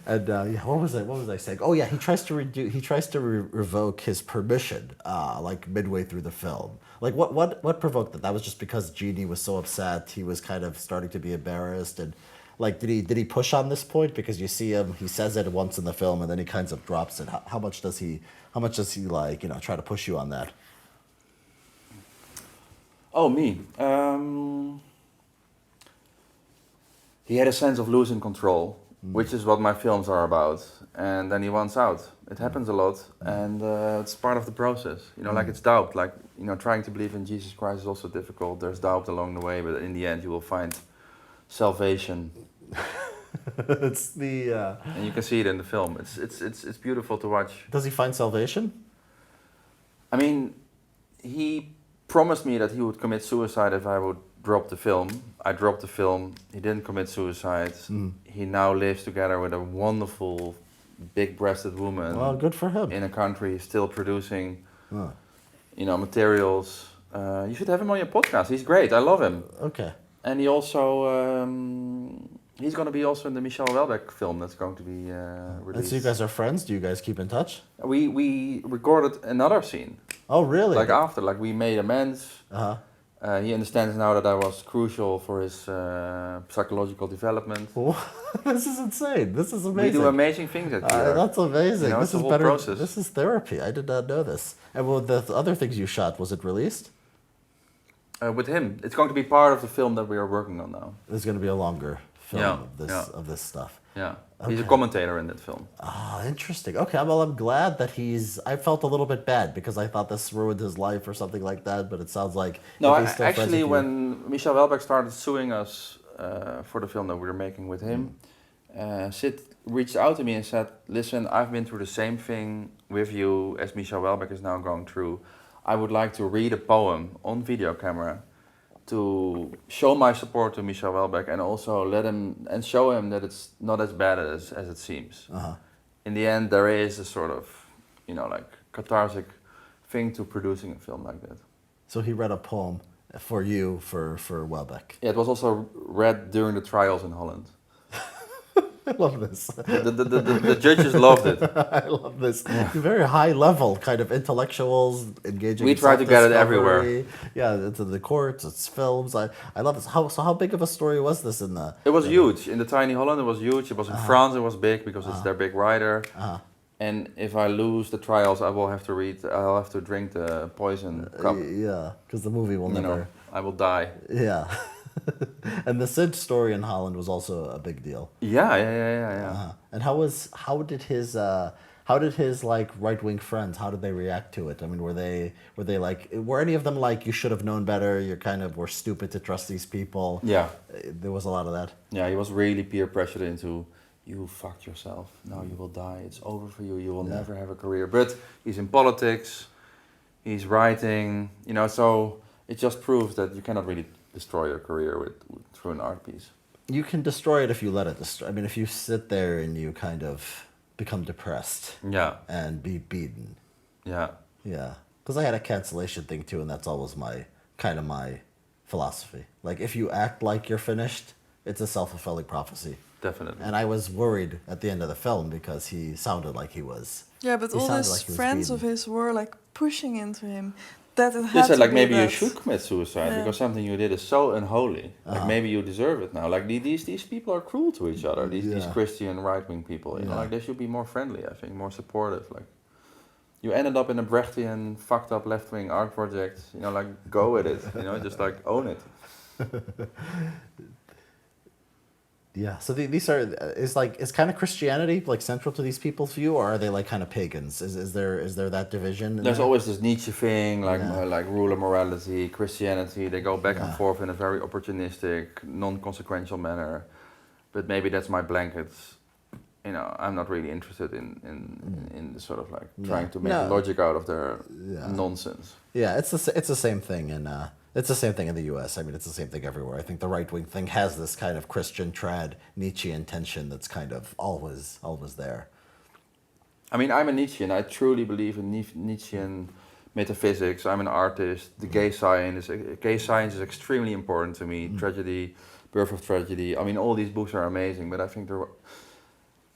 And, yeah, what was I saying? Oh yeah, he tries to revoke his permission, like midway through the film. Like what provoked that? That was just because Genie was so upset. He was kind of starting to be embarrassed, and like did he push on this point? Because you see him, he says it once in the film, and then he kind of drops it. How much does he like try to push you on that? Oh, me. He had a sense of losing control, which is what my films are about. And then he wants out. It happens a lot, and it's part of the process. Like it's doubt. Like, trying to believe in Jesus Christ is also difficult. There's doubt along the way, but in the end you will find salvation. It's the And you can see it in the film. It's beautiful to watch. Does he find salvation? I mean, he promised me that he would commit suicide if I would drop the film. I dropped the film. He didn't commit suicide. He now lives together with a wonderful, big-breasted woman. Well, good for him. In a country still producing, materials. You should have him on your podcast. He's great. I love him. Okay. And he also, he's going to be also in the Michel Houellebecq film that's going to be released. And so you guys are friends? Do you guys keep in touch? We recorded another scene. Oh, really? Like we made amends. Uh-huh. He understands now that I was crucial for his psychological development. This is insane. This is amazing. We do amazing things at Kira. That's amazing. This is a whole better. process. This is therapy. I did not know this. And well, the other things you shot, was it released? With him, it's going to be part of the film that we are working on now. There's going to be a longer film of this stuff. Yeah, okay. He's a commentator in that film. Ah, interesting. Okay, well, I'm glad that I felt a little bit bad because I thought this ruined his life or something like that, but it sounds like... No, actually, when Michel Houellebecq started suing us for the film that we were making with him, Sid reached out to me and said, listen, I've been through the same thing with you as Michel Houellebecq is now going through. I would like to read a poem on video camera to show my support to Michel Houellebecq and also show him that it's not as bad as it seems. Uh-huh. In the end, there is a sort of, cathartic thing to producing a film like that. So he read a poem for you, for Houellebecq. Yeah, it was also read during the trials in Holland. I love this. The judges loved it. I love this. Yeah. Very high level kind of intellectuals engaging. We try to get it everywhere. Yeah, it's in the courts, it's films. I love this. How big of a story was this in the? It was huge in the tiny Holland. It was huge. It was in France. It was big because it's their big writer. And if I lose the trials, I'll have to drink the poison cup. Yeah, because the movie will never. I will die. Yeah. And the Sid story in Holland was also a big deal. Yeah. And how did his like right-wing friends, how did they react to it? I mean, were any of them like, you should have known better, we're stupid to trust these people? Yeah. There was a lot of that. Yeah, he was really peer pressured into, you fucked yourself, now you will die, it's over for you, you will never have a career. But he's in politics, he's writing, so it just proves that you cannot really destroy your career through an art piece. You can destroy it if you let it destroy. I mean, if you sit there and you kind of become depressed, and be beaten, because I had a cancellation thing too, and that's always my philosophy. Like, if you act like you're finished, it's a self-fulfilling prophecy. Definitely. And I was worried at the end of the film because he sounded like he was. Yeah, but all his friends of his were like pushing into him. They said like, maybe you should commit suicide because something you did is so unholy. Like, maybe you deserve it now. Like, these people are cruel to each other. These Christian right-wing people. Like, they should be more friendly. I think more supportive. Like, you ended up in a Brechtian fucked up left-wing art project. Like, go with it. Just like own it. Yeah, so these is kind of Christianity like central to these people's view, or are they like kind of pagans? Is there that division? There's always this Nietzsche thing, like rule of morality, Christianity. They go back and forth in a very opportunistic, non-consequential manner. But maybe that's my blanket. I'm not really interested in the sort of like trying to make logic out of their nonsense. Yeah, it's the same thing it's the same thing in the U.S. I mean, it's the same thing everywhere. I think the right-wing thing has this kind of Christian trad Nietzschean tension that's kind of always there. I mean, I'm a Nietzschean. I truly believe in Nietzschean metaphysics. I'm an artist. The gay science is extremely important to me. Tragedy, Birth of Tragedy. I mean, all these books are amazing, but I think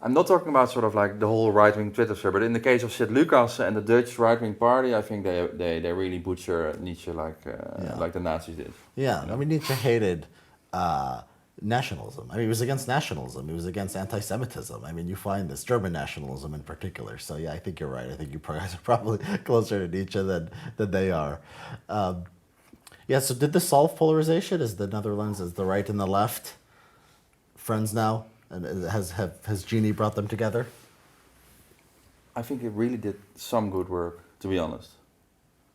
I'm not talking about sort of like the whole right-wing Twitter sphere, but in the case of Sid Lucas and the Dutch right-wing party, I think they really butcher Nietzsche like the Nazis did. Yeah, You I know? mean, Nietzsche hated nationalism. I mean, he was against nationalism. He was against anti-Semitism. I mean, you find this German nationalism in particular. So yeah, I think you're right. I think you guys are probably closer to Nietzsche than they are. Yeah. So did this solve polarization? Is the Netherlands, is the right and the left friends now? And has Genie brought them together? I think it really did some good work, to be honest.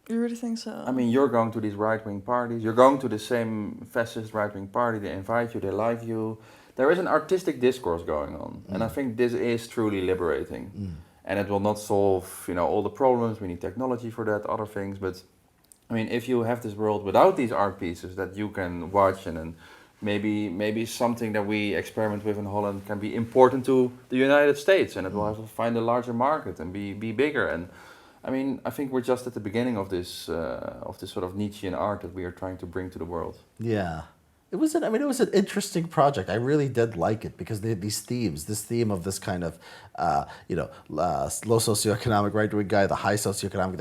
You really think so? I mean, you're going to these right-wing parties. You're going to the same fascist right-wing party. They invite you. They like you. There is an artistic discourse going on, and I think this is truly liberating. And it will not solve, all the problems. We need technology for that, other things. But I mean, if you have this world without these art pieces that you can watch, and then maybe something that we experiment with in Holland can be important to the United States, and it will have to find a larger market and be bigger. And I mean, I think we're just at the beginning of this sort of Nietzschean art that we are trying to bring to the world. Yeah. It was an interesting project. I really did like it because they had these themes, this theme of this kind of, low socioeconomic right-wing guy, the high socioeconomic,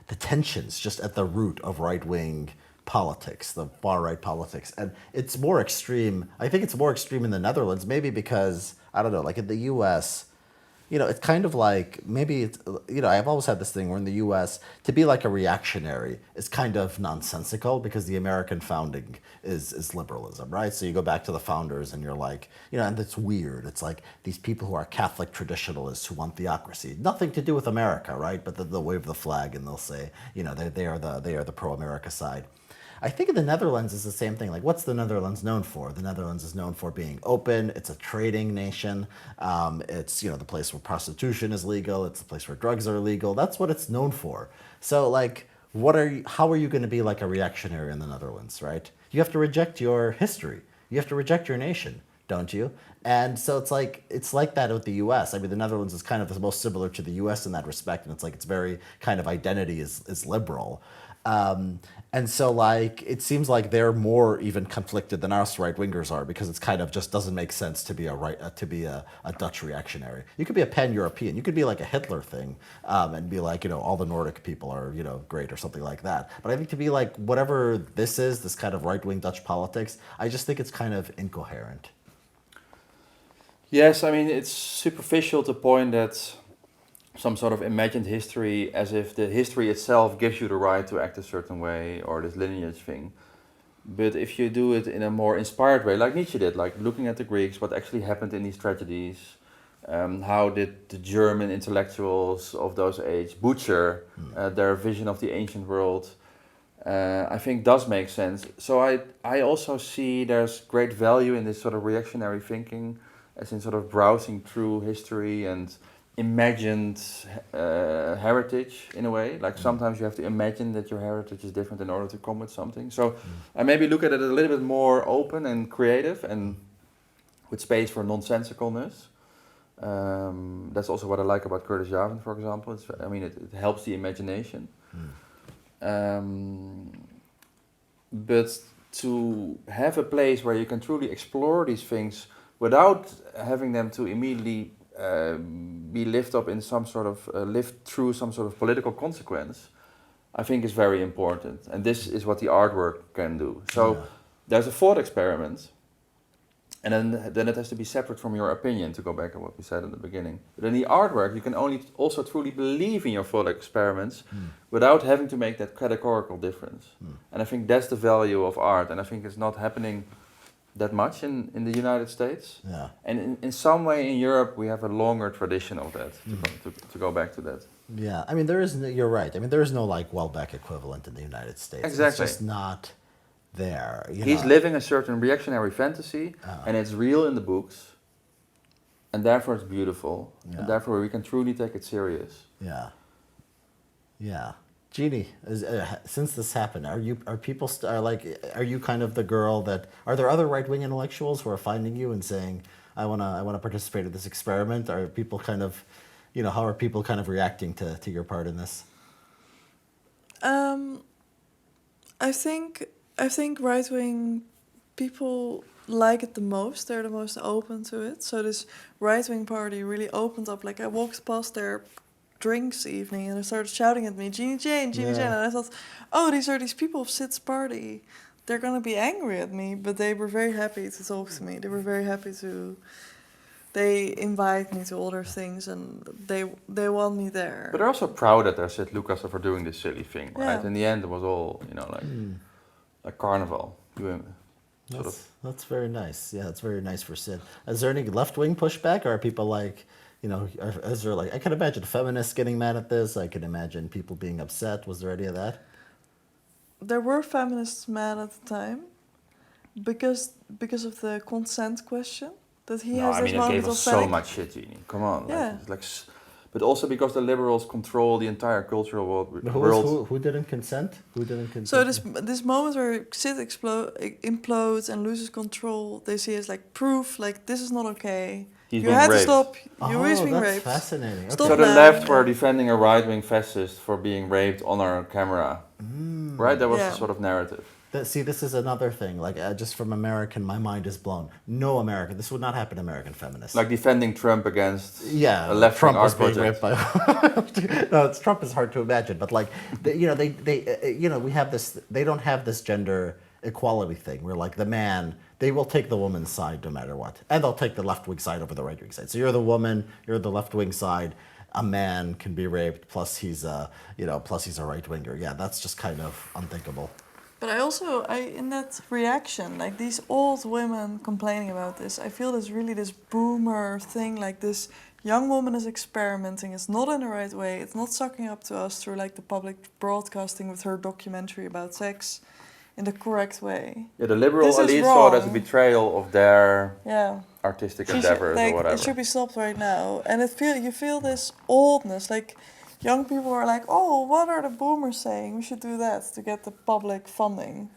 the tensions just at the root of right-wing politics, the far-right politics. And it's more extreme. I think it's more extreme in the Netherlands, maybe because, I don't know, like in the U.S., it's kind of like maybe it's, I've always had this thing where in the US, to be like a reactionary is kind of nonsensical because the American founding is liberalism, right? So you go back to the founders and you're like, and it's weird. It's like these people who are Catholic traditionalists who want theocracy, nothing to do with America, right? But they'll wave the flag and they'll say, they are the pro-America side. I think in the Netherlands is the same thing. Like, what's the Netherlands known for? The Netherlands is known for being open. It's a trading nation. It's the place where prostitution is legal. It's the place where drugs are legal. That's what it's known for. So like, how are you going to be like a reactionary in the Netherlands, right? You have to reject your history. You have to reject your nation, don't you? And so it's like that with the U.S. I mean, the Netherlands is kind of the most similar to the U.S. in that respect, and it's like its very kind of identity is liberal. And so like it seems like they're more even conflicted than us right wingers are because it's kind of just doesn't make sense to be a Dutch reactionary. You could be a pan-European. You could be like a Hitler thing and be like all the Nordic people are great or something like that. But I think to be like whatever this is, this kind of right-wing Dutch politics, I just think it's kind of incoherent. Yes, I mean, it's superficial to point at some sort of imagined history as if the history itself gives you the right to act a certain way or this lineage thing. But if you do it in a more inspired way, like Nietzsche did, like looking at the Greeks, what actually happened in these tragedies, how did the German intellectuals of those age butcher their vision of the ancient world, I think does make sense. So I also see there's great value in this sort of reactionary thinking, as in sort of browsing through history and imagined heritage in a way. Like sometimes you have to imagine that your heritage is different in order to come with something. So I maybe look at it a little bit more open and creative and with space for nonsensicalness. That's also what I like about Curtis Yarvin, for example. It helps the imagination. But to have a place where you can truly explore these things without having them to immediately be lived up in some sort of lived through some sort of political consequence, I think is very important. And this is what the artwork can do. So there's a thought experiment, and then it has to be separate from your opinion, to go back to what we said in the beginning. But in the artwork, you can only also truly believe in your thought experiments without having to make that categorical difference. And I think that's the value of art, and I think it's not happening that much in the United States. Yeah. And in some way in Europe, we have a longer tradition of that, to go back to that. Yeah, I mean, you're right. I mean, there is no like Welbeck equivalent in the United States. Exactly. It's just not there. He's living a certain reactionary fantasy, and it's real in the books, and therefore it's beautiful, and therefore we can truly take it serious. Yeah. Yeah. Jeannie, since this happened, are you kind of the girl are there other right-wing intellectuals who are finding you and saying, I wanna participate in this experiment? Are people kind of, how are people kind of reacting to your part in this? I think right wing people like it the most. They're the most open to it. So this right wing party really opened up. Like I walked past their drinks evening and they started shouting at me, Jeannie Jane, Jeannie Jane, and I thought, oh, these are these people of Sid's party. They're gonna be angry at me, but they were very happy to talk to me. They were very happy to. They invite me to all their things, and they want me there. But they're also proud that they're Sid Lucas for doing this silly thing, right? Yeah. In the end, it was all a carnival. That's very nice. Yeah, that's very nice for Sid. Is there any left-wing pushback, or are people like, is there like, I can imagine feminists getting mad at this. I can imagine people being upset. Was there any of that? There were feminists mad at the time because of the consent question. That he has this it moment gave of us so panic. much shit, Jeannie. Come on. Yeah. But also because the liberals control the entire cultural world. Who didn't consent? Who didn't consent? So this moment where Sid implodes and loses control, they see as like proof, like this is not okay. He's you being had raped. to stop. You Oh, is being that's raped. fascinating. Stop So the now. left were defending a right-wing fascist for being raped on our camera. Right? That was the sort of narrative. See, this is another thing. Like, just from American, my mind is blown. No American. This would not happen to American feminists. Like defending Trump against a left-wing Trump art was being project. raped by. No, Trump is hard to imagine, but like, we have this. They don't have this gender equality thing where like the man, they will take the woman's side no matter what, and they'll take the left-wing side over the right-wing side. So you're the woman, you're the left-wing side. A man can be raped, plus he's a right-winger. Yeah, that's just kind of unthinkable. But in that reaction, like these old women complaining about this, I feel this boomer thing, like this young woman is experimenting, it's not in the right way, it's not sucking up to us through like the public broadcasting with her documentary about sex in the correct way. Yeah, the liberal This is elite saw it as a wrong. betrayal of their Yeah. artistic She endeavors like, or whatever. it should be stopped right now. And you feel this oldness, like young people are like, oh, what are the boomers saying? We should do that to get the public funding.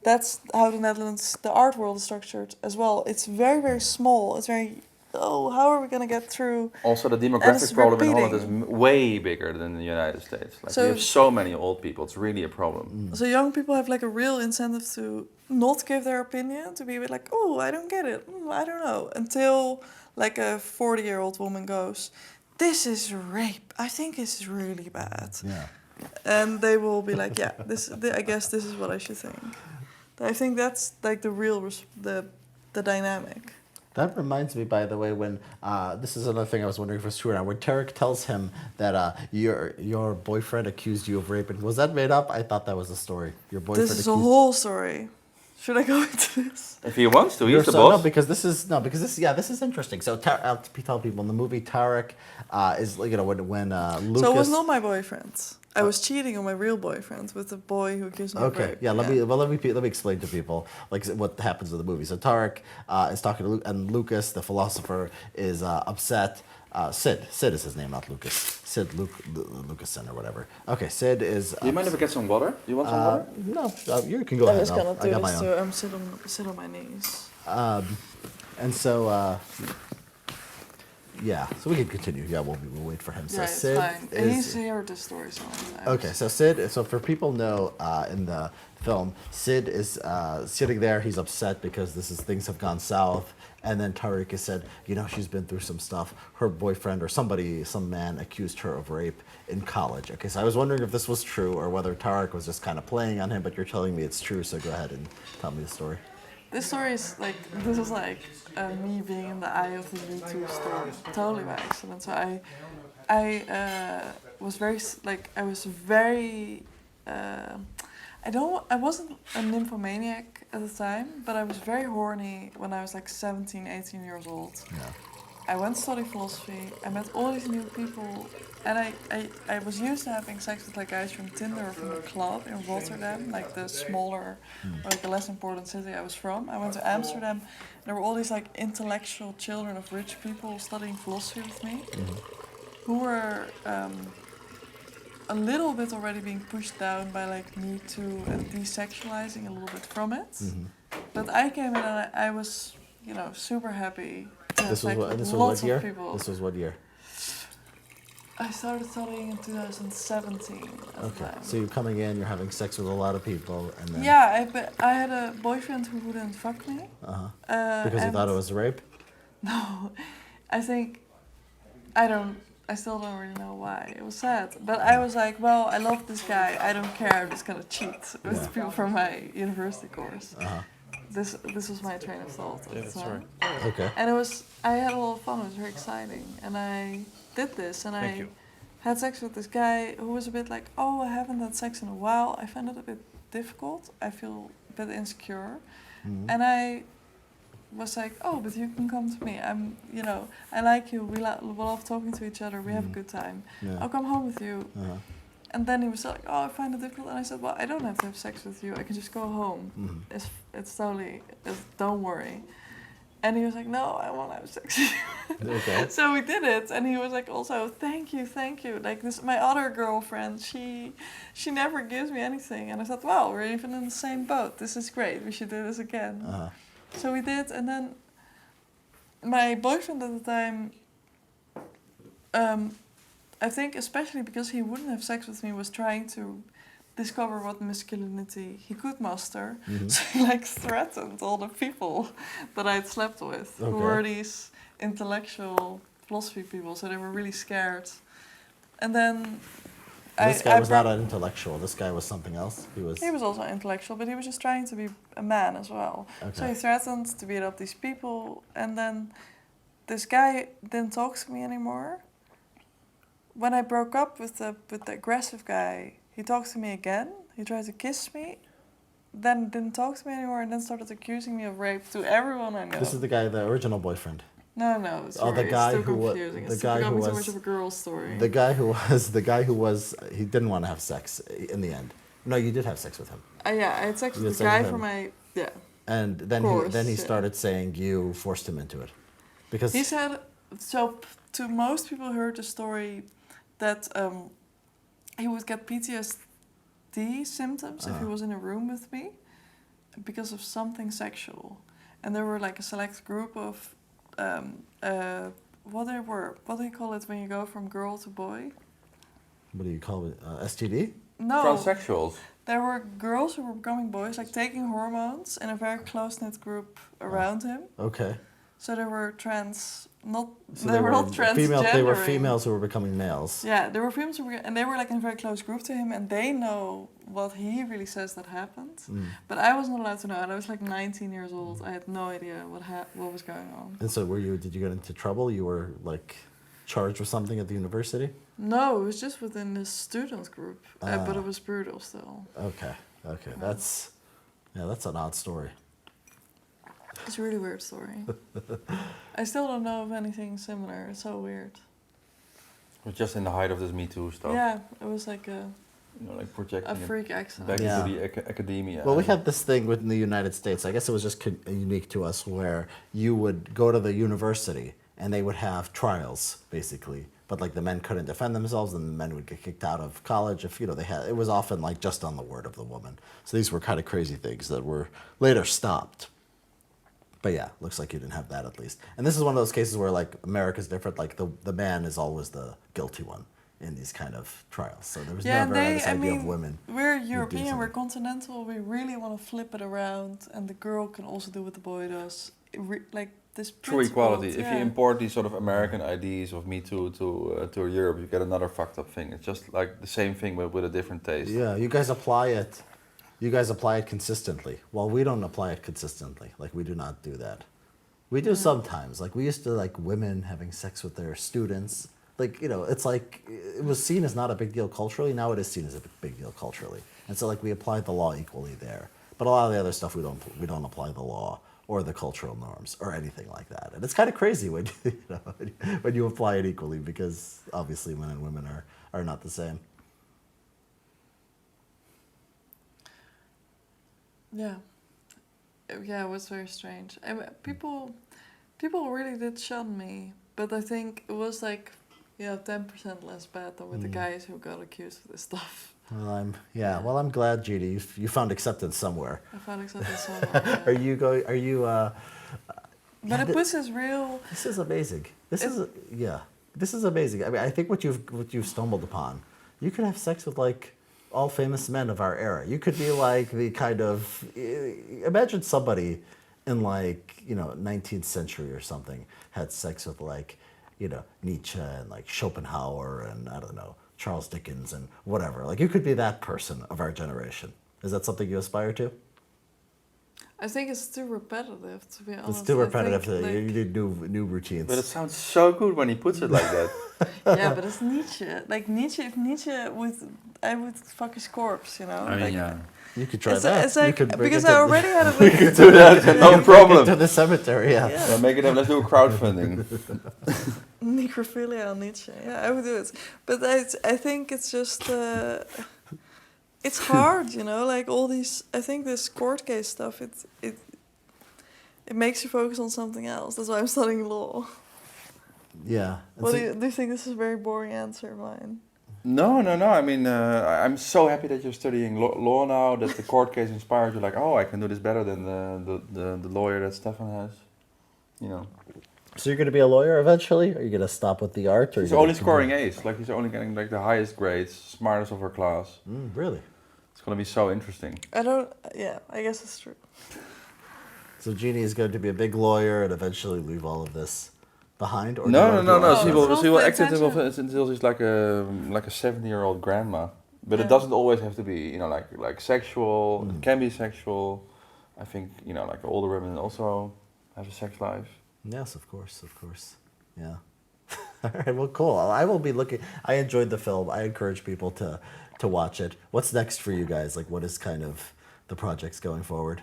That's how the Netherlands, the art world is structured as well. It's very, very small. It's very, how are we going to get through? Also, the And demographic it's problem in Holland is repeating. way bigger than the United States. Like So- we have so many old people. It's really a problem. So young people have like a real incentive to not give their opinion, to be a bit like, oh, I don't get it. I don't know. Until like a 40-year-old woman goes, this is rape. I think it's really bad. Yeah. And they will be like, yeah, I guess this is what I should think. I think that's like the real, the dynamic. That reminds me, by the way, when this is another thing I was wondering if it's true or not. When Tarek tells him that your boyfriend accused you of rape, and was that made up? I thought that was a story. Your boyfriend. This is a whole story. Should I go into this? If he wants to, he's the boss. No, because this is interesting. So I'll tell people in the movie Tarek is when Lucas. So it was not my boyfriend. I was cheating on my real boyfriend with the boy who accused me of rape. Yeah. Let me explain to people like what happens in the movie. So Tarek is talking to Luke, and Lucas, the philosopher, is upset. Sid is his name, not Lucas. Sid Lucasen or whatever. Okay, Sid is. Do you mind if I get some water? Do you want some water? No, you can go I'm ahead. just gonna I do got my this own. too. Sit on my knees. And so. Yeah, so we can continue. Yeah, we'll wait for him. So Yeah, it's Sid fine. is. He's heard this story so many times. Okay, so Sid. So for people know in the film, Sid is sitting there. He's upset because things have gone south. And then Tariq has said, she's been through some stuff. Her boyfriend or some man accused her of rape in college. Okay, so I was wondering if this was true or whether Tariq was just kind of playing on him. But you're telling me it's true, so go ahead and tell me the story. This story is like me being in the eye of the YouTube storm, totally by accident. So I was very I wasn't a nymphomaniac at the time, but I was very horny when I was like 17, 18 years old. Yeah. I went to study philosophy. I met all these new people, and I was used to having sex with like guys from Tinder or from a club in Rotterdam, like the smaller, or like the less important city I was from. I went to Amsterdam. There were all these like intellectual children of rich people studying philosophy with me, who were a little bit already being pushed down by like Me Too and desexualizing a little bit from it. But I came in and I was, super happy. This was what year? This was what year? I started studying in 2017 at the Okay. time. So you're coming in, you're having sex with a lot of people, and then Yeah, I had a boyfriend who wouldn't fuck me. because he And thought it was rape. no, I think I still don't really know why. It was sad, but I was like, well, I love this guy. I don't care. I'm just gonna cheat with Yeah. people from my university course. Uh-huh. This was my train of thought at the time. Okay. And I had a lot of fun. It was very exciting, and I did this, and I had sex with this guy who was a bit like, oh, I haven't had sex in a while. I found it a bit difficult. I feel a bit insecure, and I was like, oh, but you can come to me. I like you. We love talking to each other. We have a good time. Yeah. I'll come home with you. Uh-huh. And then he was like, oh, I find it difficult. And I said, well, I don't have to have sex with you. I can just go home. It's totally, don't worry. And he was like, no, I want to have sex with you. Okay. So we did it. And he was like, also, thank you. Like this, my other girlfriend, she never gives me anything. And I thought, well, we're even in the same boat. This is great. We should do this again. Uh-huh. So we did. And then my boyfriend at the time, I think especially because he wouldn't have sex with me, was trying to discover what masculinity he could master. So he like threatened all the people that I'd slept with, who were these intellectual philosophy people. So they were really scared. And then This guy was not an intellectual. This guy was something else. He was also intellectual, but he was just trying to be a man as well. Okay. So he threatened to beat up these people, and then this guy didn't talk to me anymore. When I broke up with the aggressive guy, he talked to me again. He tried to kiss me, then didn't talk to me anymore, and then started accusing me of rape to everyone I know. This is the guy, the original boyfriend. No, it's the guy it's who was confusing. the It's guy who becoming too was much of a girl story. the guy who was he didn't want to have sex in the end. No, you did have sex with him. Yeah, I had sex You with had the sex guy with from him. my And then course, he yeah. started saying you forced him into it, because He said, to most people who heard the story, that he would get PTSD symptoms if he was in a room with me because of something sexual. And there were like a select group of, what do you call it when you go from girl to boy? what do you call it? STD? No. Transsexuals. There were girls who were becoming boys, like taking hormones in a very close-knit group around him. Okay. So there were not female. They were transgendering. females who were becoming males. Yeah, there were females who were, and they were like in a very close group to him, and they know what he really says that happened. But I was not allowed to know, and I was like 19 years old. I had no idea what was going on. And so did you get into trouble? You were like charged with something at the university? No, it was just within the student group, but it was brutal still. Okay. That's an odd story. It's a really weird story. I still don't know of anything similar. It's so weird. We're just in the height of this Me Too stuff. Yeah, it was like Like projecting a freak accident. back Yeah. into the academia. Well, we had this thing within the United States. I guess it was just unique to us, where you would go to the university and they would have trials, basically. But like the men couldn't defend themselves, and the men would get kicked out of college if they had. It was often like just on the word of the woman. So these were kind of crazy things that were later stopped. But yeah, looks like you didn't have that at least. And this is one of those cases where like America's different. Like the man is always the guilty one in these kind of trials. So there was never this idea of women. We're do European, we're something. continental. We really want to flip it around, and the girl can also do what the boy does. Like this True principle, equality. If you yeah. import these sort of American ideas of Me Too to Europe, you get another fucked up thing. It's just like the same thing but with a different taste. Yeah, you guys apply it. You guys apply it consistently. Well, we don't apply it consistently. Like we do not do that. We do sometimes. Like we used to like women having sex with their students. Like it's like it was seen as not a big deal culturally. Now it is seen as a big deal culturally. And so like we apply the law equally there. But a lot of the other stuff we don't apply the law or the cultural norms or anything like that. And it's kind of crazy when when you apply it equally, because obviously men and women are not the same. Yeah. Yeah, it was very strange. People really did shun me, but I think it was like 10% less bad than with the guys who got accused of this stuff. Well, I'm glad, Judy, you found acceptance somewhere. I found acceptance somewhere. Are you But it puts this real. This is amazing. This is This is amazing. I mean, I think what you've stumbled upon, you could have sex with like all famous men of our era. You could be like the kind of imagine somebody in like 19th century or something had sex with like Nietzsche and like Schopenhauer and I don't know Charles Dickens and whatever. Like you could be that person of our generation. Is that something you aspire to? I think it's too repetitive, to be honest. It's too repetitive. I think, You need new routines. But it sounds so good when he puts it like that. yeah, but it's Nietzsche. Like Nietzsche, if Nietzsche would, I would fuck his corpse, I mean, like, yeah. You could try it's, that. it's like, you could bring because it to, I already had a We could do that, no problem. to the cemetery. Yeah. Yeah. Yeah, make it up. Let's do a crowdfunding. necrophilia on Nietzsche. Yeah, I would do it. But I think it's just, it's hard, like all these, I think this court case stuff, it makes you focus on something else. That's why I'm studying law. Yeah. And What so- do you think this is a very boring answer, mine? No. I mean, I'm so happy that you're studying law now. That the court case inspired you. Like, oh, I can do this better than the lawyer that Stefan has. So you're going to be a lawyer eventually? Are you going to stop with the art? Or He's you gonna only keep scoring going? A's. Like he's only getting like the highest grades, smartest of her class. Really? It's gonna be so interesting. I guess it's true. So Jeannie is going to be a big lawyer and eventually leave all of this behind? Or do you No. wanna do art? She Oh, will. that's She will not act the until she's like a 70-year-old grandma. But Yeah. it doesn't always have to be, like sexual. It can be sexual. I think like older women also have a sex life. Yes, of course. Yeah. All right, well, cool. I will be looking. I enjoyed the film. I encourage people to watch it. What's next for you guys? Like, what is kind of the projects going forward?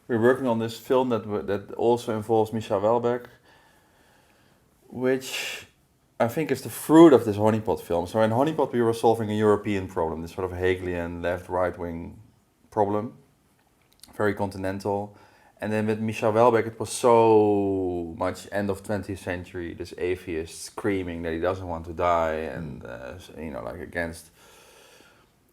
We're working on this film that also involves Micha Welbeck, which I think is the fruit of this Honeypot film. So in Honeypot we were solving a European problem, this sort of Hegelian left-right wing problem, very continental. And then with Micha Welbeck it was so much end of 20th century, this atheist screaming that he doesn't want to die and like against.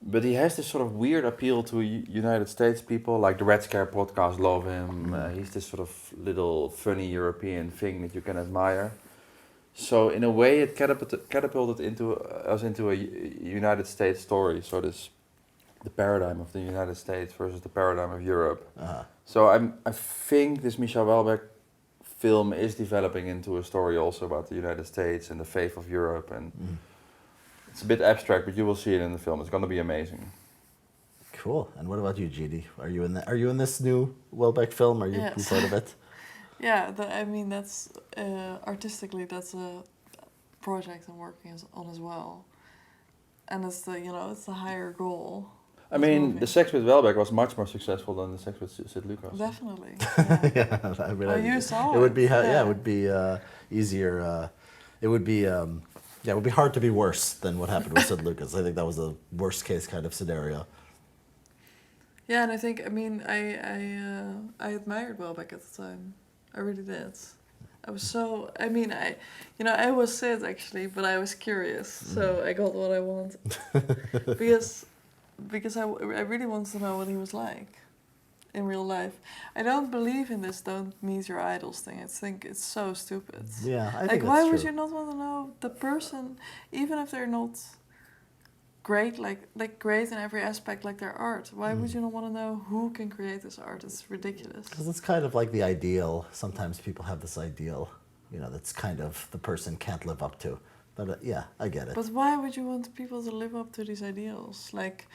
But he has this sort of weird appeal to United States people, like the Red Scare podcast love him. He's this sort of little funny European thing that you can admire. So in a way, it catapulted us into a United States story. So the paradigm of the United States versus the paradigm of Europe. Uh-huh. So I think this Micha Welbeck film is developing into a story also about the United States and the faith of Europe and. It's a bit abstract, but you will see it in the film. It's going to be amazing. Cool. And what about you, GD? Are you in this new Welbeck film? Are you Yes. part of it? Yeah, that's artistically that's a project I'm working on as well, and it's it's the higher goal. I mean, the sex with Welbeck was much more successful than the sex with Sid Lucas. Definitely. Yeah. Yeah. I mean, You saw it would be it. it would be easier. It would be it would be hard to be worse than what happened with Sid Lucas. I think that was a worst case kind of scenario. Yeah, and I mean, I admired Welbeck at the time. I really did. I was so. I mean, I was Sid actually, but I was curious, so I got what I wanted. because I really wanted to know what he was like in real life. I don't believe in this "don't meet your idols" thing. I think it's so stupid. Yeah, I think Like, that's why true. would you not want to know the person, even if they're not great, like great in every aspect, like their art? Why would you not want to know who can create this art? It's ridiculous. Because it's kind of like the ideal. Sometimes people have this ideal, that's kind of the person can't live up to. But yeah, I get it. But why would you want people to live up to these ideals? Like,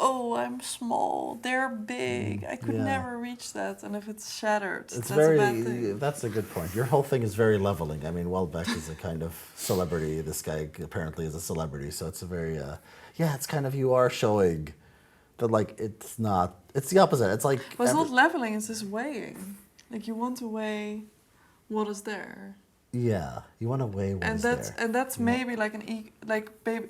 oh, I'm small, they're big, I could Yeah. never reach that, and if it's shattered, It's that's a bad thing. that's a good point. Your whole thing is very leveling. I mean, Welbeck is a kind of celebrity. This guy apparently is a celebrity, so it's a very, it's kind of, you are showing that, like, it's the opposite. It's like, But it's not leveling, it's just weighing. Like, you want to weigh what is there. yeah, you want to weigh what is there. And that's maybe like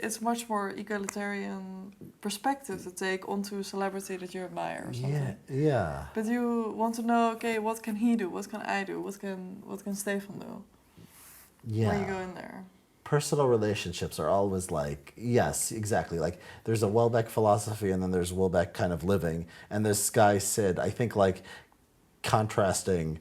it's much more egalitarian perspective to take onto a celebrity that you admire or something. Yeah. But you want to know, okay, what can he do? What can I do? What can Stefan do? Yeah. Where you go in there? Personal relationships are always like, yes, exactly. Like, there's a Welbeck philosophy and then there's Welbeck kind of living. And this guy Sid, I think, like, contrasting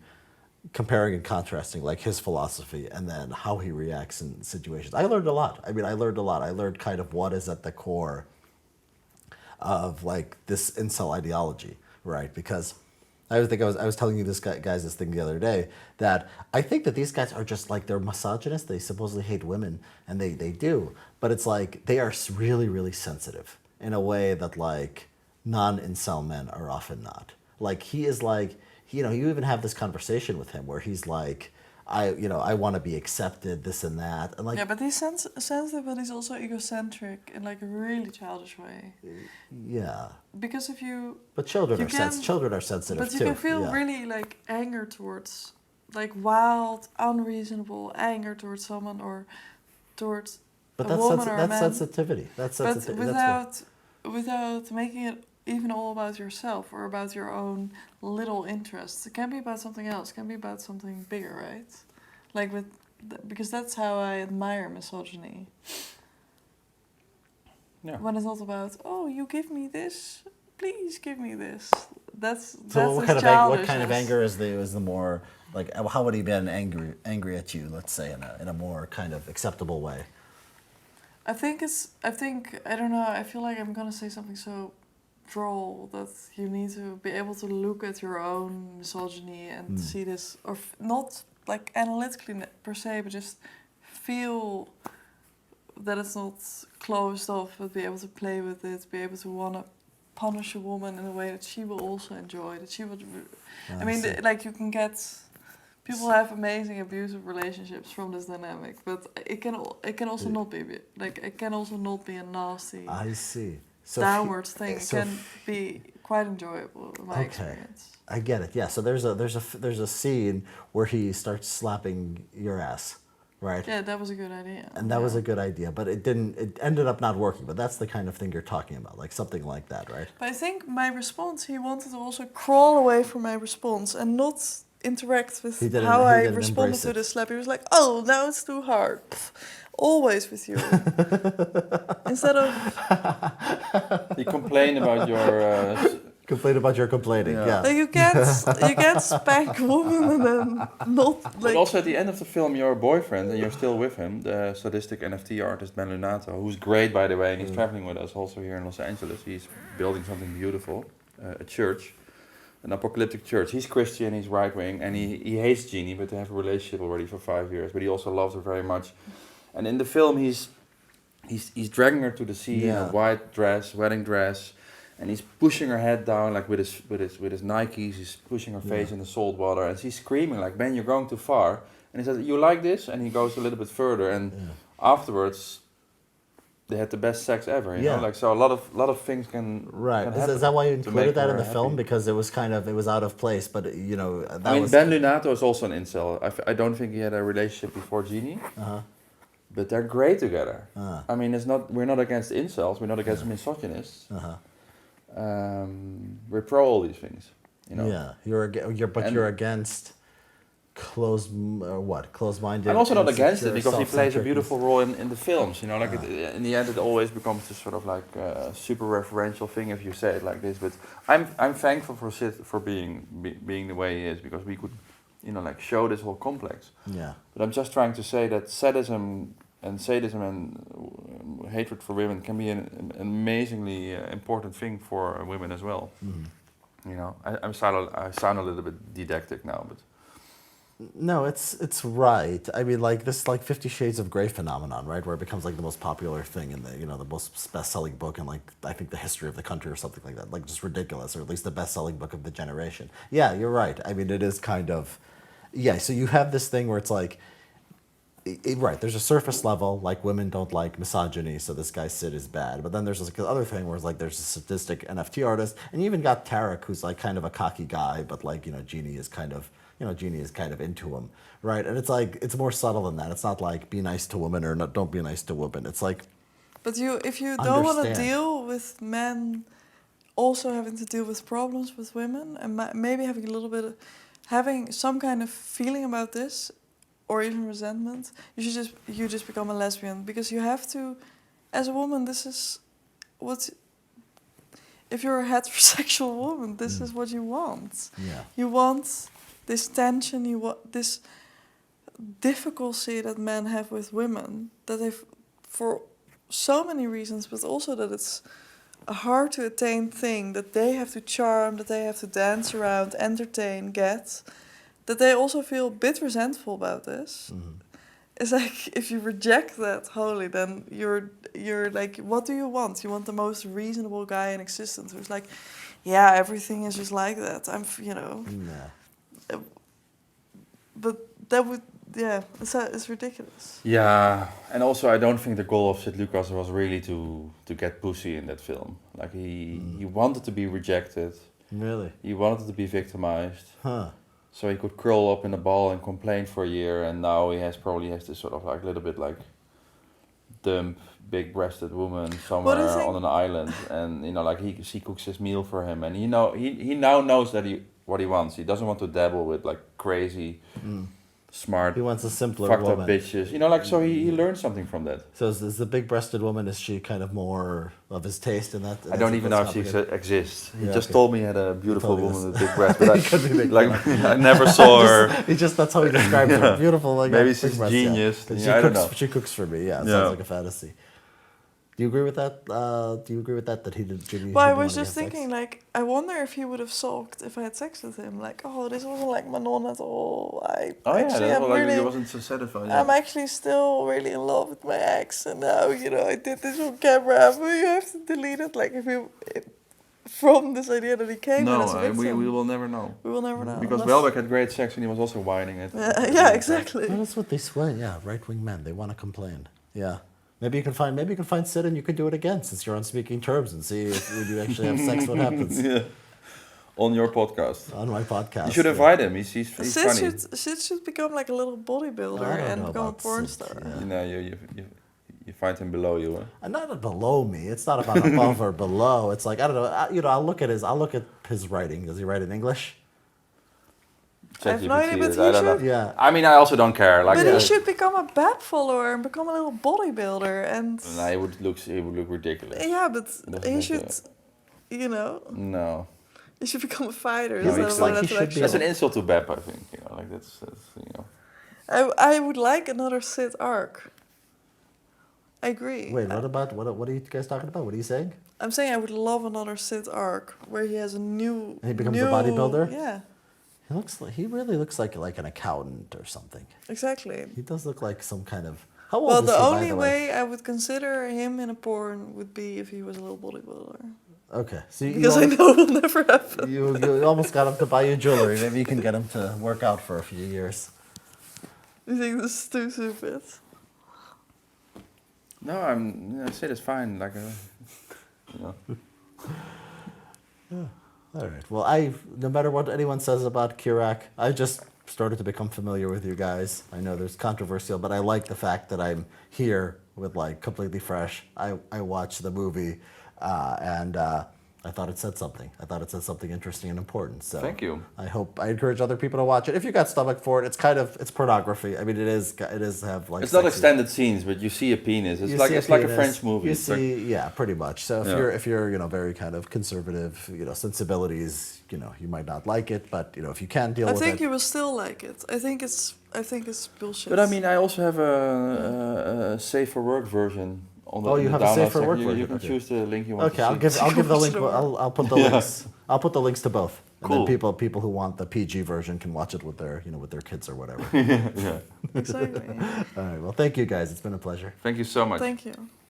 comparing and contrasting like his philosophy and then how he reacts in situations. I learned a lot. I mean, I learned a lot. I learned kind of what is at the core of like this incel ideology, right? Because I was telling you guys this thing the other day that I think that these guys are just like they're misogynists. They supposedly hate women, and they do, but it's like they are really really sensitive in a way that like non-incel men are often not. Like he is like you even have this conversation with him where he's like I want to be accepted, this and that, and like Yeah, but he's sensitive, but he's also egocentric in like a really childish way. yeah. Because if you But children you are can, children are sensitive but you too. can feel yeah. really like anger towards, like wild, unreasonable anger towards someone or towards But a woman or a that's man. sensitivity. That's But sensitivity. That's what. without making it even all about yourself or about your own little interests. It can be about something else. It can be about something bigger, right? Like because that's how I admire misogyny. Yeah. When it's not about, oh, you give me this, please give me this. That's So what kind of childishness. anger is the more like how would he been angry at you? Let's say in a more kind of acceptable way. I think I don't know. I feel like I'm gonna say something so droll that you need to be able to look at your own misogyny and see this, or not like analytically per se, but just feel that it's not closed off, but be able to play with it, be able to want to punish a woman in a way that she will also enjoy, that she would. I mean, like you can get. People have amazing abusive relationships from this dynamic, but it can also not be like it can also not be a nasty. I see. So downward thing. It so can be quite enjoyable in my experience. I get it. Yeah. So there's a scene where he starts slapping your ass, right? Yeah, that was a good idea. And that was a good idea, but it didn't. It ended up not working. But that's the kind of thing you're talking about, like something like that, right? But I think my response, he wanted to also crawl away from my response and not interact with how I responded to the slap. He was like, "Oh, now it's too hard." Pff, always with you. Instead of You complain about your. Complain about your complaining. Yeah. like you can't spank a woman and then not like. But also at the end of the film, your boyfriend, and you're still with him, the sadistic NFT artist Ben Lunato, who's great by the way, and he's traveling with us also here in Los Angeles. He's building something beautiful, a church, an apocalyptic church. He's Christian, he's right wing, and he hates Jeannie, but they have a relationship already for 5 years. But he also loves her very much. And in the film, he's dragging her to the sea in a white dress, wedding dress. And he's pushing her head down like with his Nikes. He's pushing her face in the salt water, and she's screaming like, "Ben, you're going too far." And he says, "You like this?" And he goes a little bit further, and afterwards, they had the best sex ever. You know, like so a lot of things can right. Can Is that why you included that in the happy. film? Because it was out of place, but you know. I mean, Ben Lunato is also an incel. I don't think he had a relationship before Jeannie. But they're great together. I mean, we're not against incels. We're not against misogynists. We're pro all these things, you know. Yeah, you're against closed-minded. I'm also not against it because he plays a beautiful role in the films, you know. Like in the end, it always becomes this sort of like super referential thing if you say it like this. But I'm thankful for being the way he is, because we could, you know, like show this whole complex. Yeah. But I'm just trying to say that sadism and hatred for women can be an amazingly important thing for women as well. You know, I sound a little bit didactic now, but no, it's right. I mean, like this, like 50 Shades of Grey phenomenon, right, where it becomes like the most popular thing in the most best-selling book in like I think the history of the country or something like that, like just ridiculous, or at least the best-selling book of the generation. Yeah, you're right. I mean, it is kind of, yeah. So you have this thing where it's like. Right, there's a surface level, like women don't like misogyny, so this guy Sid is bad. But then there's like other thing where it's like there's a sadistic NFT artist, and you even got Tarek, who's like kind of a cocky guy, but like Jeannie is kind of into him, right? And it's like it's more subtle than that. It's not like be nice to women or not, don't be nice to women. It's like, but if you don't want to deal with men also having to deal with problems with women, and maybe having some kind of feeling about this, or even resentment, you just become a lesbian, because you have to, as a woman, this is what. If you're a heterosexual woman, this is what you want. Yeah. You want this tension, this difficulty that men have with women, that they've, for so many reasons, but also that it's a hard to attain thing, that they have to charm, that they have to dance around, entertain, get, that they also feel a bit resentful about this. Mm-hmm. It's like, if you reject that wholly, then you're like, what do you want? You want the most reasonable guy in existence who's like, yeah, everything is just like that. Yeah. But that would, yeah, it's ridiculous. Yeah, and also I don't think the goal of Sid Lucas was really to get pussy in that film. Like he wanted to be rejected. Really? He wanted to be victimized. Huh. So he could curl up in a ball and complain for a year, and now he probably has this sort of like little bit like dump big-breasted woman somewhere on an island, and like she cooks his meal for him, and he now knows that what he wants. He doesn't want to dabble with like crazy, smart. He wants a simpler fucked woman. up bitches. So he learned something from that. So is the big-breasted woman, is she kind of more of his taste in that? I don't even know if she exists. He just okay. told me he had a beautiful woman with big breasts, but I I never saw her. That's how he describes her. Beautiful, like Maybe big she's breasts, genius. Yeah. I don't know. She cooks for me. Yeah, it sounds like a fantasy. Do you agree with that? That he did? Well, I was just thinking, like, I wonder if he would have sulked if I had sex with him. Like, oh, this wasn't like Manon at all. He wasn't so satisfied. I'm actually still really in love with my ex, and now I did this on camera. But you have to delete it. Like, from this idea that he came. No, as a victim. we will never know. We will never know. Because Welbeck had great sex and he was also whining it. Yeah, exactly. Well, that's what they swear. Yeah, right-wing men. They want to complain. Yeah. Maybe you can find Sid and you could do it again since you're on speaking terms and see if when you actually have sex, what happens. Yeah. On your podcast. On my podcast. You should invite him. He's funny. Sid should become like a little bodybuilder and become a porn star. Yeah. You find him below you. Huh? Not below me. It's not about above or below. It's like I don't know. I'll look at his writing. Does he write in English? I have no idea, but he should. Yeah. I mean, I also don't care. Like, but he should become a BAP follower and become a little bodybuilder, and. He would look ridiculous. Yeah, but he should. No. He should become a fighter. That's an insult to BAP, I think. That's. I would like another Sid arc. I agree. Wait, what are you guys talking about? What are you saying? I'm saying I would love another Sid arc where he has a new. And he becomes a bodybuilder? Yeah. He really looks like an accountant or something. Exactly. He does look like some kind of. How old well, is the he, only way I would consider him in a porn would be if he was a little bodybuilder. Okay, so because I know it will never happen. You almost got him to buy you jewelry. Maybe you can get him to work out for a few years. You think this is too stupid? No, I said it's fine. Like, Yeah. All right. Well, no matter what anyone says about Kirak, I just started to become familiar with you guys. I know there's controversial, but I like the fact that I'm here with like completely fresh. I watched the movie, and I thought it said something. I thought it said something interesting and important. So thank you. I encourage other people to watch it. If you got stomach for it, it's pornography. I mean, it is have like. It's not extended scenes, but you see a penis. It's like a French movie. You see, pretty much. So if you're very kind of conservative, sensibilities, you might not like it, but if you can deal with it, I think you will still like it. I think it's bullshit. But I mean, I also have a safe for work version. You have a safe for work version. You can choose the link you want. Okay, I'll give the link. I'll put the links. I'll put the links to both. And cool. then people who want the PG version can watch it with their kids or whatever. Exactly. All right. Well, thank you guys. It's been a pleasure. Thank you so much. Thank you.